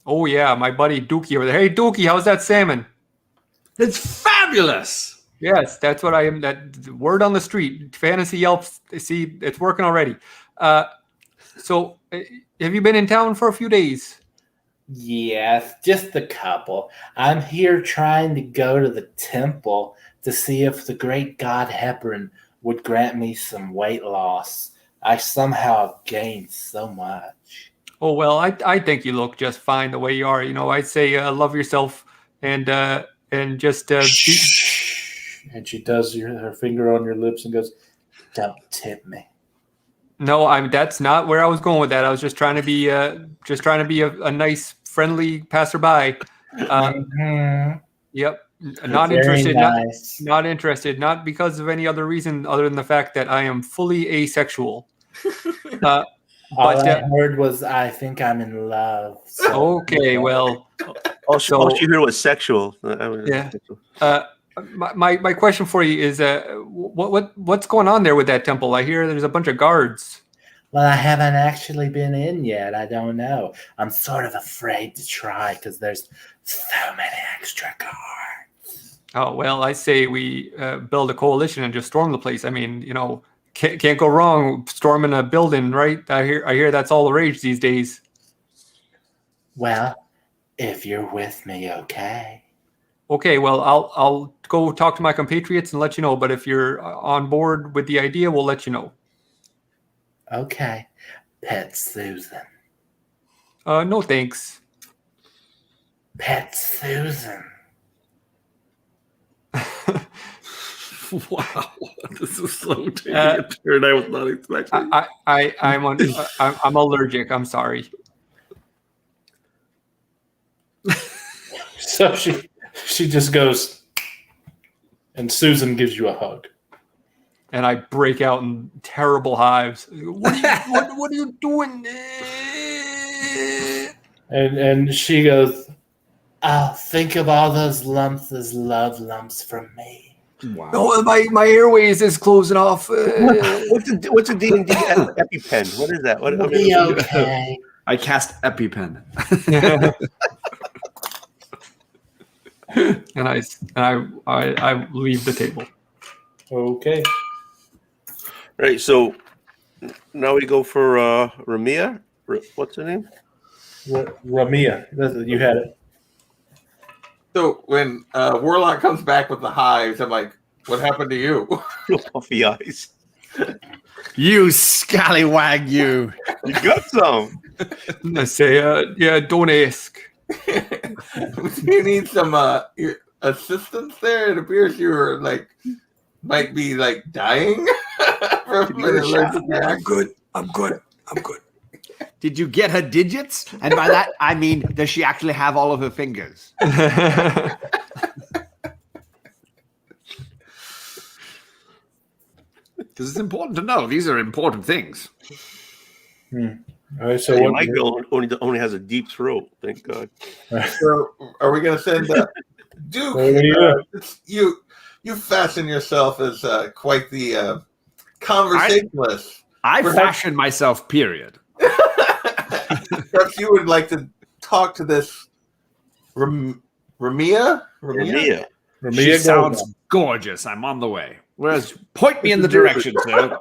Oh, yeah, my buddy Dookie over there. Hey, Dookie, how's that salmon? It's fabulous. Yes, that's what I am. That word on the street. Fantasy Yelps. See, it's working already. So, have you been in town for a few days? Yes, just a couple. I'm here trying to go to the temple to see if the great god Heparin would grant me some weight loss. I somehow have gained so much. Oh well, I think you look just fine the way you are. You know, I'd say love yourself and just Shh. And she does her finger on your lips and goes, "Don't tip me." No, that's not where I was going with that. I was just trying to be a nice, friendly passerby. Mhm. Yep, not Very interested. nice. Not interested. Not because of any other reason other than the fact that I am fully asexual. All I heard was, "I think I'm in love." So, Okay, well, All she heard was sexual. Yeah. My question for you is, what's going on there with that temple? I hear there's a bunch of guards. well, I haven't actually been in yet. I don't know. I'm sort of afraid to try because there's so many extra guards. Oh well, I say we build a coalition and just storm the place. I mean, you know, can't go wrong storming a building, right? I hear that's all the rage these days. Well, if you're with me, okay. Okay, well, I'll go talk to my compatriots and let you know. But if you're on board with the idea, we'll let you know. Okay. Pet Susan. No thanks. Pet Susan. Wow, this is so taking a turn I was not expecting. I'm allergic. I'm sorry. So she just goes, and Susan gives you a hug. And I break out in terrible hives. What are you doing? And she goes, "I'll think of all those lumps as love lumps from me." Wow. No, my airways is closing off. What's a D&D EpiPen? What is that? It'll be okay. I cast EpiPen. and I leave the table. Okay. Right. So now we go for Ramia. What's her name? Ramia. You had it. So when Warlock comes back with the hives, I'm like, "What happened to you?" Puffy eyes. You scallywag, you. You got some. I say, yeah, don't ask. You need some assistance there. It appears you are might be dying from an allergic reaction. I'm good. Did you get her digits? And by that, I mean, does she actually have all of her fingers? Because it's important to know. These are important things. All right, so Hey, my girl only has a deep throat. Thank God. So are we going to send Duke? You fashion yourself as quite the conversationalist. I fashion myself, period. Perhaps you would like to talk to this Ramia? She sounds gorgeous. I'm on the way. Whereas, point me in the direction, sir.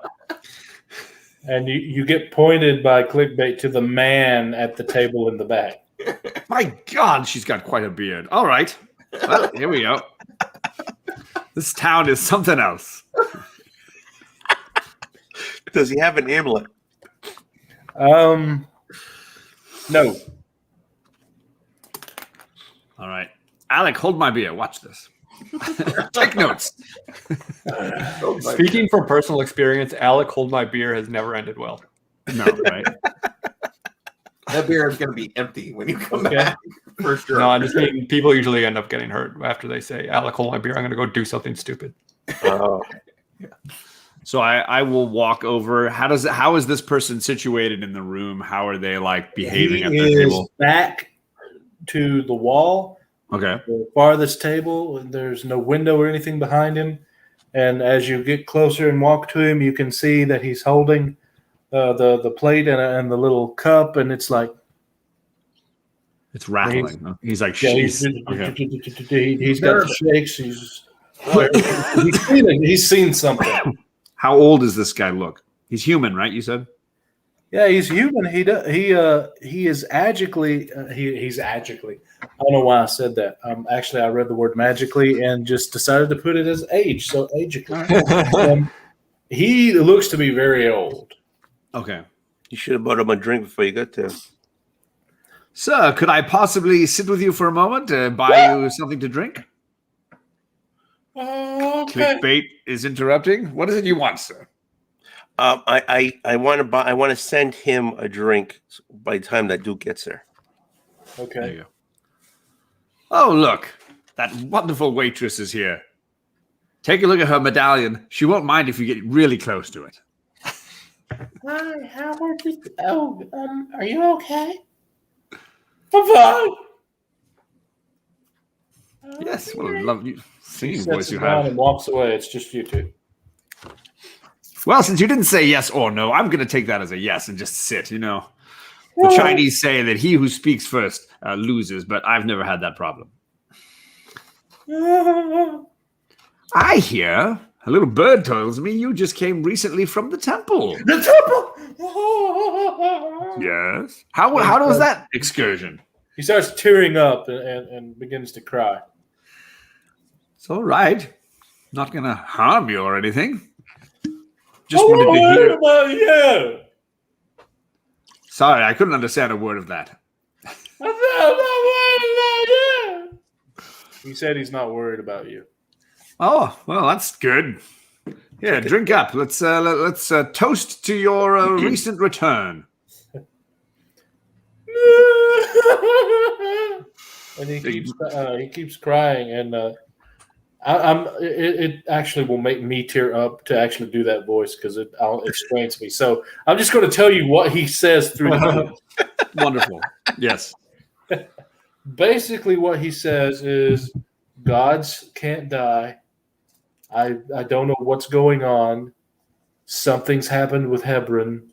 And you get pointed by clickbait to the man at the table in the back. My God, she's got quite a beard. All right. Well, here we go. This town is something else. Does he have an amulet? No. All right. Alec, hold my beer. Watch this. Take notes. Speaking from personal experience, Alec hold my beer has never ended well. No, right? That beer is going to be empty when you come back. For sure. No, I just mean people usually end up getting hurt after they say, Alec, hold my beer. I'm going to go do something stupid. Oh. So I will walk over. How is this person situated in the room? How are they behaving at their table? Back to the wall. Okay. The farthest table. There's no window or anything behind him. And as you get closer and walk to him, you can see that he's holding the plate and the little cup, and it's like it's rattling. He's like, yeah, he's got the shakes. He's seen something. How old does this guy look? He's human, right? You said Yeah, he's human. He is agically he's agically. I don't know why I said that. Actually, I read the word magically and just decided to put it as age. So agically, he looks to be very old. Okay. You should have bought him a drink before you got there. Sir, could I possibly sit with you for a moment to buy you something to drink? Okay. Clickbait is interrupting. What is it you want, sir? I want to send him a drink by the time that Duke gets there. Okay. There you go. Oh, look. That wonderful waitress is here. Take a look at her medallion. She won't mind if you get really close to it. Hi, how are you? Oh, are you okay? I'm fine. Yes, what a lovely He singing sets voice it you down have. and walks away. It's just you two. Well, since you didn't say yes or no, I'm going to take that as a yes and just sit, you know. The Chinese say that he who speaks first loses, but I've never had that problem. I hear a little bird tells me you just came recently from the temple. The temple. Yes. How was that excursion? He starts tearing up and begins to cry. It's all right. Not going to harm you or anything. Just wanted to hear. About you. Sorry, I couldn't understand a word of that. He said he's not worried about you. Oh, well, that's good. Yeah, drink up. Let's toast to your recent return. And he keeps crying, and it actually will make me tear up to actually do that voice because it explains me. So I'm just going to tell you what he says through the Wonderful. Yes. Basically, what he says is, gods can't die. I don't know what's going on. Something's happened with Hebron.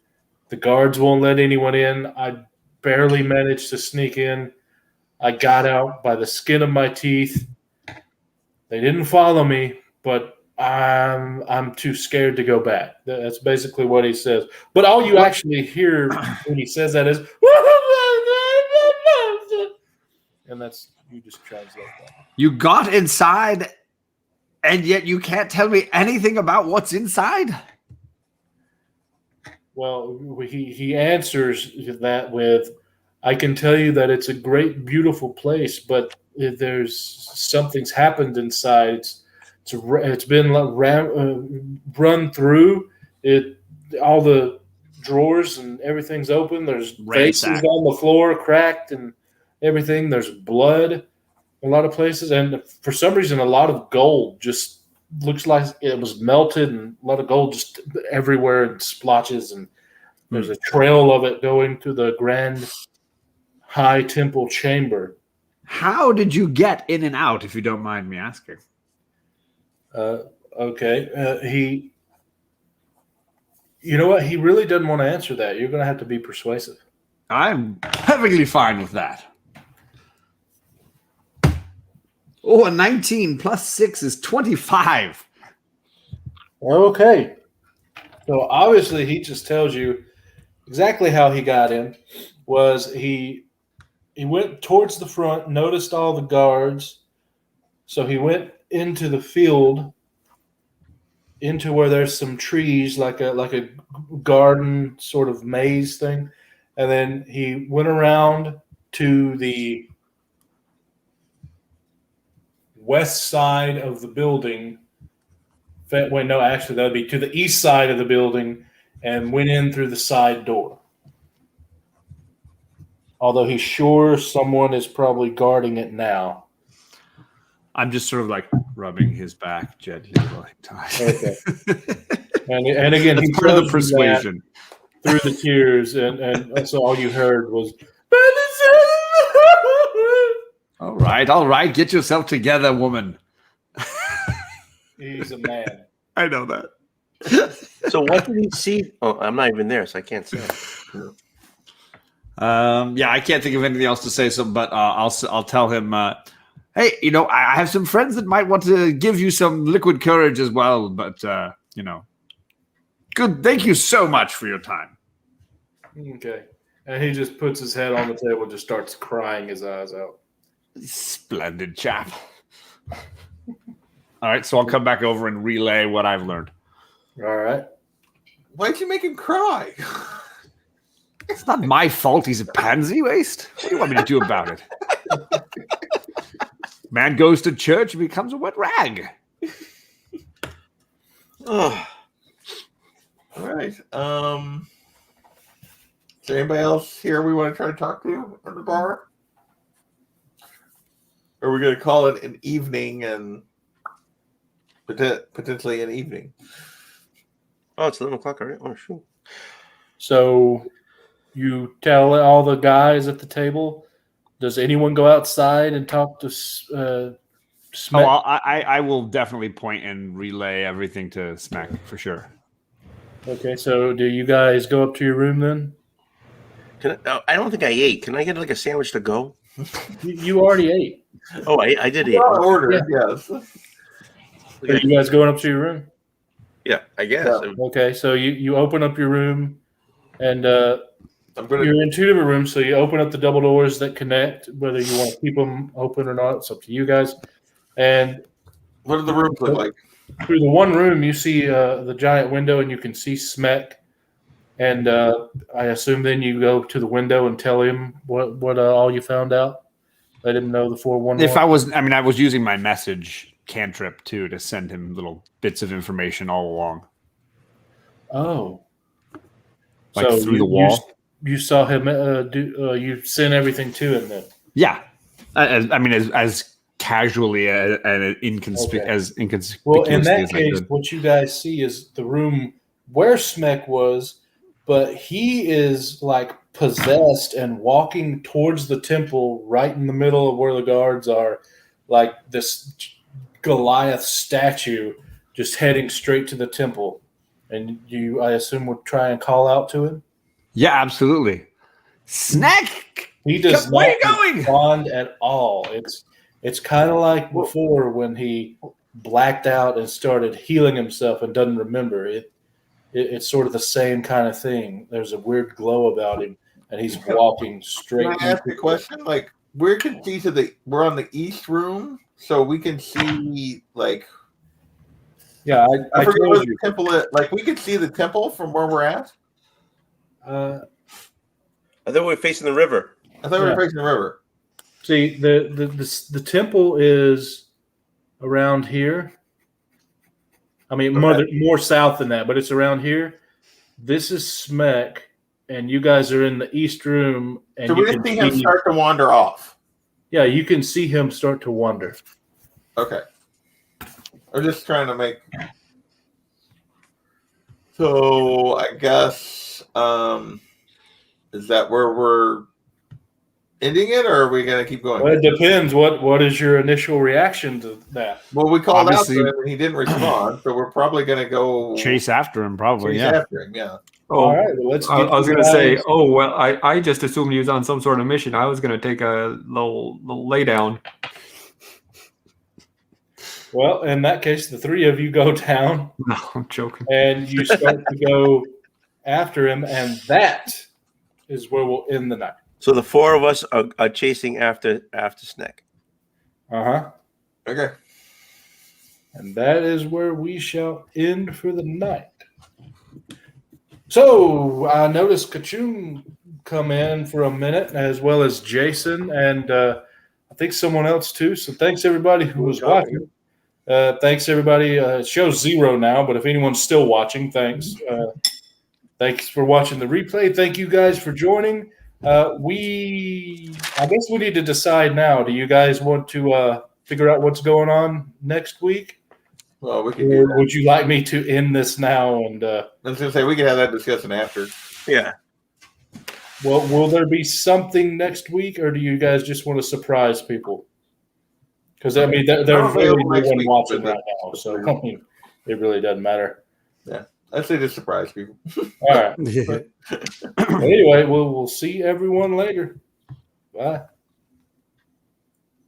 The guards won't let anyone in. I barely managed to sneak in. I got out by the skin of my teeth. They didn't follow me, but I'm too scared to go back. That's basically what he says. But all you actually hear when he says that is, and that's, you just translate that. You got inside, and yet you can't tell me anything about what's inside? Well, he answers that with, I can tell you that it's a great, beautiful place, but there's something's happened inside. It's been run through. All the drawers and everything's open. There's vases on the floor, cracked and everything. There's blood in a lot of places, and for some reason, a lot of gold just looks like it was melted, and a lot of gold just everywhere in splotches, and there's a trail of it going to the grand high temple chamber. How did you get in and out, if you don't mind me asking? Okay. You know what? He really doesn't want to answer that. You're going to have to be persuasive. I'm perfectly fine with that. Oh, a 19 plus 6 is 25. Okay. So obviously he just tells you exactly how he got in. Was he went towards the front, noticed all the guards. So he went into the field, into where there's some trees, like a garden sort of maze thing. And then he went around to the west side of the building. Wait, no, actually, that would be to the east side of the building, and went in through the side door. Although he's sure someone is probably guarding it now. I'm just sort of like rubbing his back gently. Okay. And again, he part of the persuasion through the tears, and so all you heard was, all right, get yourself together, woman. He's a man. I know that. So what did he see? Oh, I'm not even there, so I can't say. Yeah, I can't think of anything else to say. So, but I'll tell him. Hey, I have some friends that might want to give you some liquid courage as well. But good. Thank you so much for your time. Okay. And he just puts his head on the table and just starts crying his eyes out. Splendid chap. All right, so I'll come back over and relay what I've learned. All right. Why'd you make him cry? It's not my fault he's a pansy waste. What do you want me to do about it? Man goes to church and becomes a wet rag. Oh, All right. Is there anybody else here we want to try to talk to at the bar? Or are we going to call it an evening and potentially an evening? oh, it's 11 o'clock already. Oh, shoot. So you tell all the guys at the table, does anyone go outside and talk to Oh, Smack? I will definitely point and relay everything to Smack for sure. Okay, so do you guys go up to your room then? I don't think I ate. Can I get like a sandwich to go? You already ate. Oh, I did eat. I ordered, yes. Are you guys going up to your room? Yeah, I guess. Yeah. Okay, so you open up your room, and I'm going to. you're in two different rooms. So you open up the double doors that connect. Whether you want to keep them open or not, it's up to you guys. And What do the rooms look like? through the one room, you see the giant window, and you can see Smek. And I assume then you go to the window and tell him what all you found out. Let him know the 411. If I was using my message cantrip too to send him little bits of information all along. Oh, Like through the wall? You saw him you sent everything to him then. Yeah. As casually and inconspicuously Well, in as that I case, could. what you guys see is the room where Smek was, but he is like possessed and walking towards the temple right in the middle of where the guards are, like this Goliath statue just heading straight to the temple. And you, I assume, would try and call out to him? Yeah, absolutely. Snack! He does Where not are you going? respond at all. It's kind of like before when he blacked out and started healing himself and doesn't remember. It's sort of the same kind of thing. There's a weird glow about him, and he's walking straight. Can I ask a question? Like, we're on the east room, so we can see like. Yeah, I forget where told the you. temple is. Like, we can see the temple from where we're at. Uh, I thought we were facing the river. I thought we were facing the river. see, the temple is around here. I mean, more south than that, but it's around here. This is Smek, and you guys are in the east room. And So you we didn't can see him start to wander off. Yeah, you can see him start to wander. Okay. I'm just trying to make. So I guess is that where we're ending it, or are we going to keep going? Well, it depends. What is your initial reaction to that? Well, we called Obviously- out to him and he didn't respond, so we're probably going to go Chase after him, probably. chase Yeah. after him. Yeah. Oh, All right, well, let's. I get was you going to say, guys- oh, well, I just assumed he was on some sort of mission. I was going to take a little lay down. Well, in that case, the three of you go down No, I'm joking. and you start to go after him, and that is where we'll end the night. So the four of us are chasing after Snack. Okay. And that is where we shall end for the night. So I noticed Kachung come in for a minute, as well as Jason, and I think someone else too. So thanks everybody who was watching. Thanks everybody. It shows 0 now, but if anyone's still watching, thanks. Thanks for watching the replay. Thank you guys for joining. I guess we need to decide now. Do you guys want to figure out what's going on next week? Well, we can do Or that. would you like me to end this now? And I was going to say we can have that discussion after. Yeah. well, will there be something next week, or do you guys just want to surprise people? Because I mean, there's I'm really available no next one week, watching but- right now, so I mean, it really doesn't matter. I'd say just surprise people. All right. Anyway, we'll see everyone later. Bye.